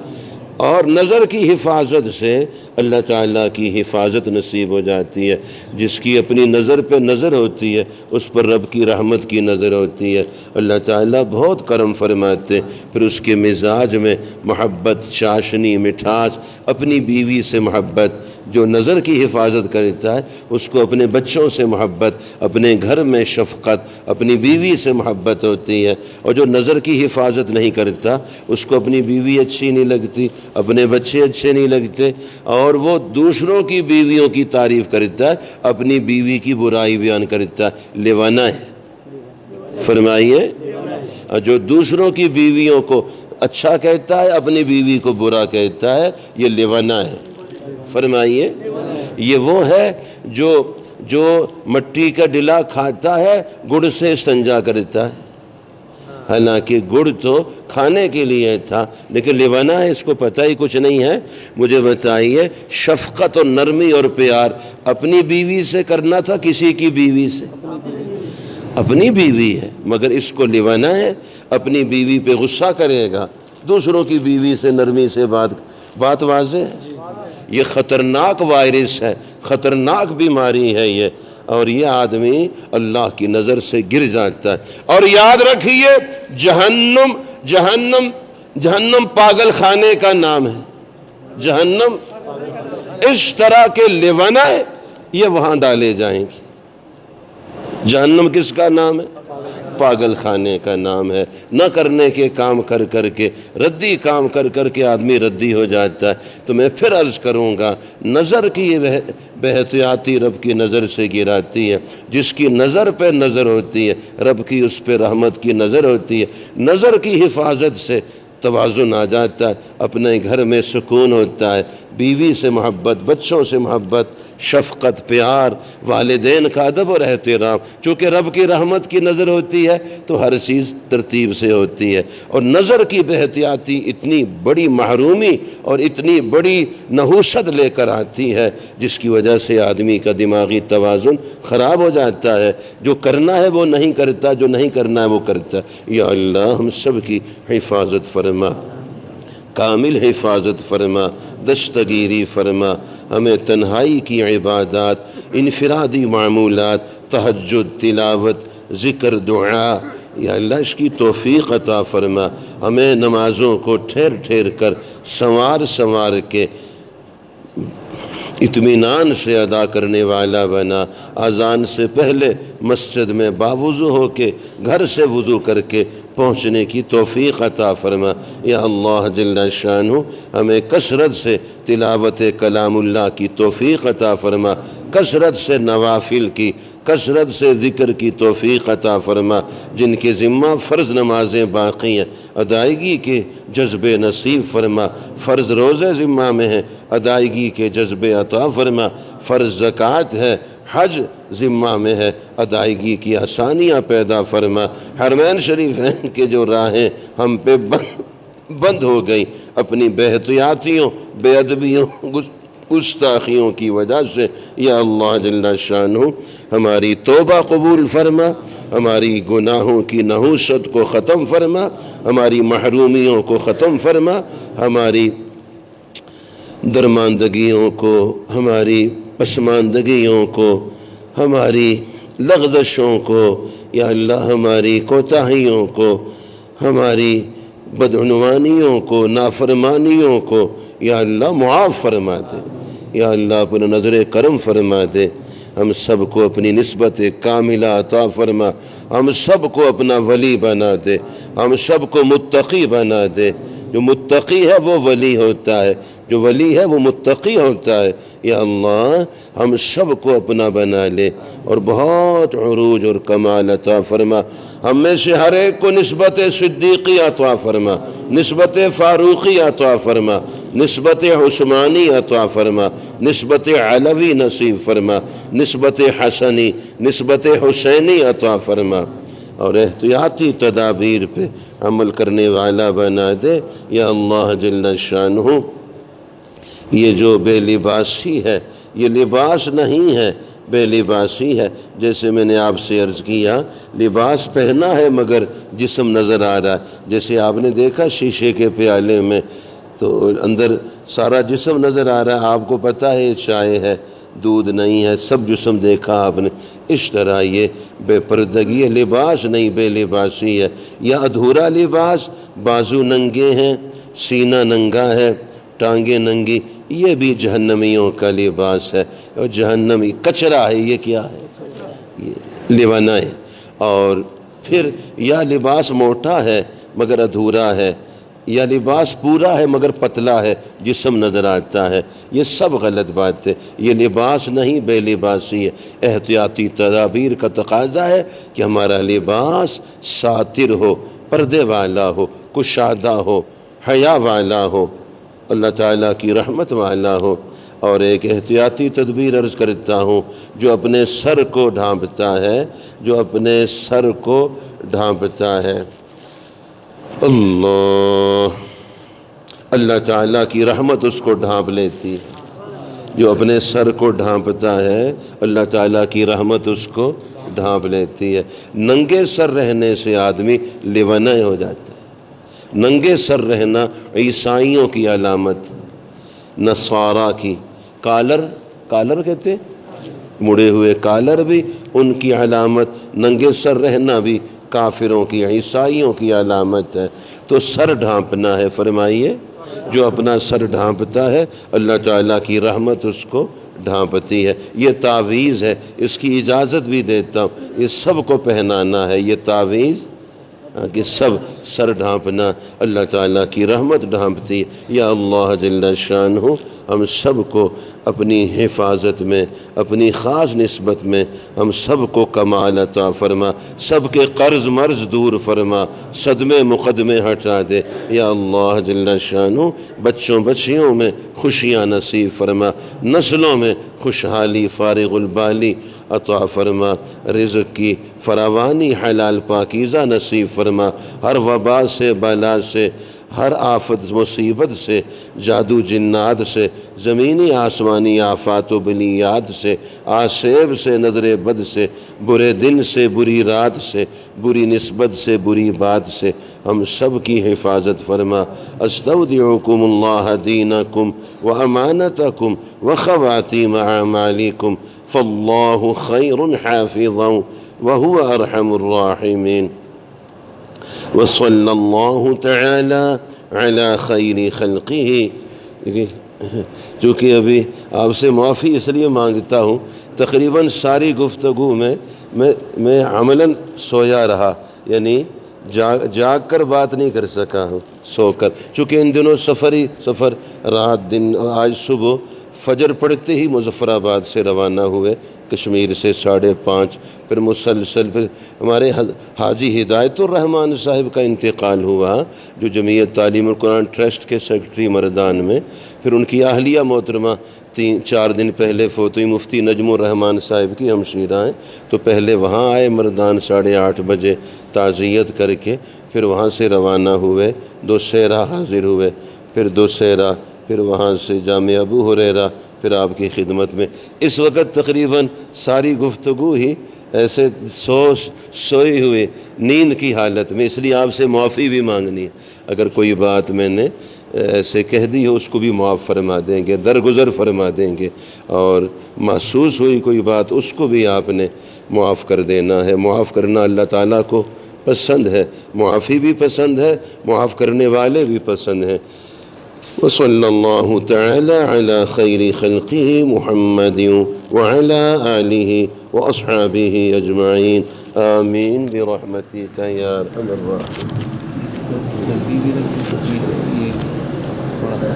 اور نظر کی حفاظت سے اللہ تعالیٰ کی حفاظت نصیب ہو جاتی ہے۔ جس کی اپنی نظر پہ نظر ہوتی ہے اس پر رب کی رحمت کی نظر ہوتی ہے، اللہ تعالیٰ بہت کرم فرماتے، پھر اس کے مزاج میں محبت، چاشنی، مٹھاس، اپنی بیوی سے محبت۔ جو نظر کی حفاظت کرتا ہے اس کو اپنے بچوں سے محبت، اپنے گھر میں شفقت، اپنی بیوی سے محبت ہوتی ہے، اور جو نظر کی حفاظت نہیں کرتا اس کو اپنی بیوی اچھی نہیں لگتی، اپنے بچے اچھے نہیں لگتے، اور وہ دوسروں کی بیویوں کی تعریف کرتا ہے، اپنی بیوی کی برائی بیان کرتا ہے، لیوانہ ہے۔ فرمائیے، جو دوسروں کی بیویوں کو اچھا کہتا ہے اپنی بیوی کو برا کہتا ہے، یہ لیوانہ ہے۔ فرمائیے، یہ وہ ہے جو مٹی کا ڈلا کھاتا ہے، گڑ سے استنجا کرتا ہے، حالانکہ گڑ تو کھانے کے لیے تھا، لیکن لیوانہ ہے، اس کو پتہ ہی کچھ نہیں ہے۔ مجھے بتائیے، شفقت اور نرمی اور پیار اپنی بیوی سے کرنا تھا کسی کی بیوی سے؟ اپنی بیوی ہے، مگر اس کو لیوانہ ہے، اپنی بیوی پہ غصہ کرے گا، دوسروں کی بیوی سے نرمی سے بات واضح ہے۔ یہ خطرناک وائرس ہے، خطرناک بیماری ہے یہ، اور یہ آدمی اللہ کی نظر سے گر جاتا ہے۔ اور یاد رکھیے، جہنم پاگل خانے کا نام ہے۔ جہنم اس طرح کے لیوانہ ہے، یہ وہاں ڈالے جائیں گے۔ جہنم کس کا نام ہے؟ پاگل خانے کا نام ہے۔ نہ کرنے کے کام کر کر کے، ردی کام کر کر کے آدمی ردی ہو جاتا ہے۔ تو میں پھر عرض کروں گا، نظر کی یہ بے احتیاطی رب کی نظر سے گراتی ہے۔ جس کی نظر پہ نظر ہوتی ہے رب کی اس پہ رحمت کی نظر ہوتی ہے۔ نظر کی حفاظت سے توازن آ جاتا ہے، اپنے گھر میں سکون ہوتا ہے، بیوی سے محبت، بچوں سے محبت، شفقت، پیار، والدین کا ادب اور احترام۔ چونکہ رب کی رحمت کی نظر ہوتی ہے تو ہر چیز ترتیب سے ہوتی ہے، اور نظر کی بے احتیاطی اتنی بڑی محرومی اور اتنی بڑی نحوست لے کر آتی ہے جس کی وجہ سے آدمی کا دماغی توازن خراب ہو جاتا ہے۔ جو کرنا ہے وہ نہیں کرتا، جو نہیں کرنا ہے وہ کرتا ہے۔ یا اللہ ہم سب کی حفاظت فرما، کامل حفاظت فرما، دستگیری فرما، ہمیں تنہائی کی عبادات، انفرادی معمولات، تہجد، تلاوت، ذکر، دعا، یا اللہ اس کی توفیق عطا فرما۔ ہمیں نمازوں کو ٹھہر ٹھہر کر، سنوار کے اطمینان سے ادا کرنے والا بنا۔ اذان سے پہلے مسجد میں باوضو ہو کے، گھر سے وضو کر کے پہنچنے کی توفیق عطا فرما۔ یا اللہ جل شانہ ہمیں کثرت سے تلاوت کلام اللہ کی توفیق عطا فرما، کثرت سے نوافل کی، کثرت سے ذکر کی توفیق عطا فرما۔ جن کے ذمہ فرض نمازیں باقی ہیں ادائیگی کے جذبے نصیب فرما، فرض روزے ذمہ میں ہیں ادائیگی کے جذبے عطا فرما، فرض زکوٰۃ ہے، حج ذمہ میں ہے ادائیگی کی آسانیاں پیدا فرما۔ حرمین شریفین کے جو راہیں ہم پہ بند ہو گئی اپنی بے احتیاطیوں، بے ادبیوں، گستاخیوں کی وجہ سے، یا اللہ جل شانہ ہماری توبہ قبول فرما، ہماری گناہوں کی نحوست کو ختم فرما، ہماری محرومیوں کو ختم فرما، ہماری درماندگیوں کو، ہماری پسماندگیوں کو، ہماری لغزشوں کو، یا اللہ ہماری کوتاہیوں کو، ہماری بدعنوانیوں کو، نافرمانیوں کو، یا اللہ معاف فرما دے۔ یا اللہ اپنا نظر کرم فرما دے، ہم سب کو اپنی نسبت کاملہ عطا فرما، ہم سب کو اپنا ولی بنا دے، ہم سب کو متقی بنا دے۔ جو متقی ہے وہ ولی ہوتا ہے، جو ولی ہے وہ متقی ہوتا ہے۔ یا اللہ ہم سب کو اپنا بنا لے اور بہت عروج اور کمال عطا فرما، ہم میں سے ہر ایک کو نسبت صدیقی عطا فرما، نسبت فاروقی عطا فرما، نسبت عثمانی عطا فرما، نسبت علوی نصیب فرما، نسبت حسنی، نسبت حسینی عطا فرما، اور احتیاطی تدابیر پہ عمل کرنے والا بنا دے۔ یا اللہ جل شانہ، یہ جو بے لباسی ہے یہ لباس نہیں ہے، بے لباسی ہے۔ جیسے میں نے آپ سے عرض کیا، لباس پہنا ہے مگر جسم نظر آ رہا ہے۔ جیسے آپ نے دیکھا شیشے کے پیالے میں تو اندر سارا جسم نظر آ رہا ہے، آپ کو پتہ ہے یہ چائے ہے، دودھ نہیں ہے، سب جسم دیکھا آپ نے۔ اس طرح یہ بے پردگی لباس نہیں، بے لباسی ہے۔ یا ادھورا لباس، بازو ننگے ہیں، سینہ ننگا ہے، ٹانگیں ننگی، یہ بھی جہنمیوں کا لباس ہے، اور جہنمی کچرا ہے۔ یہ کیا ہے؟ یہ لیوانا ہے۔ اور پھر یا لباس موٹا ہے مگر ادھورا ہے، یا لباس پورا ہے مگر پتلا ہے، جسم نظر آتا ہے، یہ سب غلط بات ہے۔ یہ لباس نہیں، بے لباسی ہے۔ احتیاطی تدابیر کا تقاضا ہے کہ ہمارا لباس ساتر ہو، پردے والا ہو، کشادہ ہو، حیا والا ہو، اللہ تعالیٰ کی رحمت والا ہو۔ اور ایک احتیاطی تدبیر عرض کرتا ہوں، جو اپنے سر کو ڈھانپتا ہے، جو اپنے سر کو ڈھانپتا ہے، اللہ تعالیٰ کی رحمت اس کو ڈھانپ لیتی ہے۔ جو اپنے سر کو ڈھانپتا ہے اللہ تعالیٰ کی رحمت اس کو ڈھانپ لیتی ہے۔ ننگے سر رہنے سے آدمی لیونہ ہو جاتا ہے۔ ننگے سر رہنا عیسائیوں کی علامت، نصارہ کی، کالر کہتے ہیں، مڑے ہوئے کالر بھی ان کی علامت، ننگے سر رہنا بھی کافروں کی، عیسائیوں کی علامت ہے۔ تو سر ڈھانپنا ہے، فرمائیے جو اپنا سر ڈھانپتا ہے اللہ تعالیٰ کی رحمت اس کو ڈھانپتی ہے۔ یہ تعویذ ہے، اس کی اجازت بھی دیتا ہوں، یہ سب کو پہنانا ہے یہ تعویذ، کہ سب سر ڈھانپنا اللہ تعالیٰ کی رحمت ڈھانپتی ہے۔ یا اللہ جل شانہ ہم سب کو اپنی حفاظت میں، اپنی خاص نسبت میں ہم سب کو کمال عطا فرما، سب کے قرض مرض دور فرما، صدمے مقدمے ہٹا دے۔ یا اللہ جل شانہ بچوں بچیوں میں خوشیاں نصیب فرما، نسلوں میں خوشحالی فارغ البالی عطا فرما، رزق کی فراوانی حلال پاکیزہ نصیب فرما، ہر وبا سے، بلا سے، ہر آفت مصیبت سے، جادو جنات سے، زمینی آسمانی آفات و بلیات سے، آسیب سے، نظر بد سے، برے دن سے، بری رات سے، بری نسبت سے، بری بات سے ہم سب کی حفاظت فرما۔ استودعکم اللہ دینکم و امانتکم و خواتیم اعمالکم فاللہ خیر حافظا وہو ارحم الراحمین۔ وصلی اللہ تعالی علی خیر خلقہ۔ چونکہ ابھی آپ سے معافی اس لیے مانگتا ہوں، تقریباً ساری گفتگو میں عملاً سویا رہا، یعنی جاگ کر بات نہیں کر سکا ہوں، سو کر، چونکہ ان دنوں سفر رات دن، آج صبح فجر پڑھتے ہی مظفر آباد سے روانہ ہوئے، کشمیر سے 5:30، پھر مسلسل پھر ہمارے حاجی ہدایت الرحمن صاحب کا انتقال ہوا، جو جمعیت تعلیم القرآن ٹرسٹ کے سیکرٹری مردان میں، پھر ان کی اہلیہ محترمہ 4 دن پہلے فوت ہوئی، مفتی نجم الرحمن صاحب کی ہمشیرہ ہیں، تو پہلے وہاں آئے مردان 8:30 بجے تعزیت کر کے، پھر وہاں سے روانہ ہوئے، 2 سیرہ حاضر ہوئے، پھر 2 سیرہ، پھر وہاں سے جامع ابو ہریرہ، پھر آپ کی خدمت میں۔ اس وقت تقریباً ساری گفتگو ہی ایسے سوئی ہوئے نیند کی حالت میں، اس لیے آپ سے معافی بھی مانگنی ہے، اگر کوئی بات میں نے ایسے کہہ دی ہو اس کو بھی معاف فرما دیں گے، درگزر فرما دیں گے، اور محسوس ہوئی کوئی بات اس کو بھی آپ نے معاف کر دینا ہے۔ معاف کرنا اللہ تعالیٰ کو پسند ہے، معافی بھی پسند ہے، معاف کرنے والے بھی پسند ہیں۔ وصلی اللہ تعالی علی خیر خلقہ محمد وعلی آلہ واصحابہ اجمعین، آمین برحمتک یا ارحم الراحمین۔ جلدی بھی رکھ یہ تھوڑا سا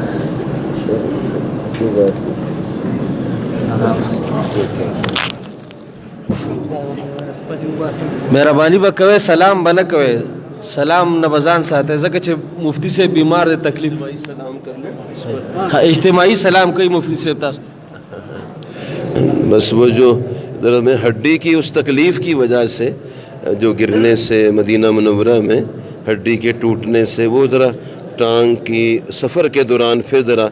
مہربانی به کوئ سلام به نه کوئ سلام نه به ځان ساتئ ځکه چې مفتی صاحب بیمار دی تکلیف سلام کر لو اجتماعی سلام کوي مفتی صاحب تاسو بس وہ جو ذرا میں ہڈی کی اس تکلیف کی وجہ سے جو گرنے سے مدینہ منورہ میں ہڈی کے ٹوٹنے سے وہ ذرا ٹانگ کی سفر کے دوران پھر ذرا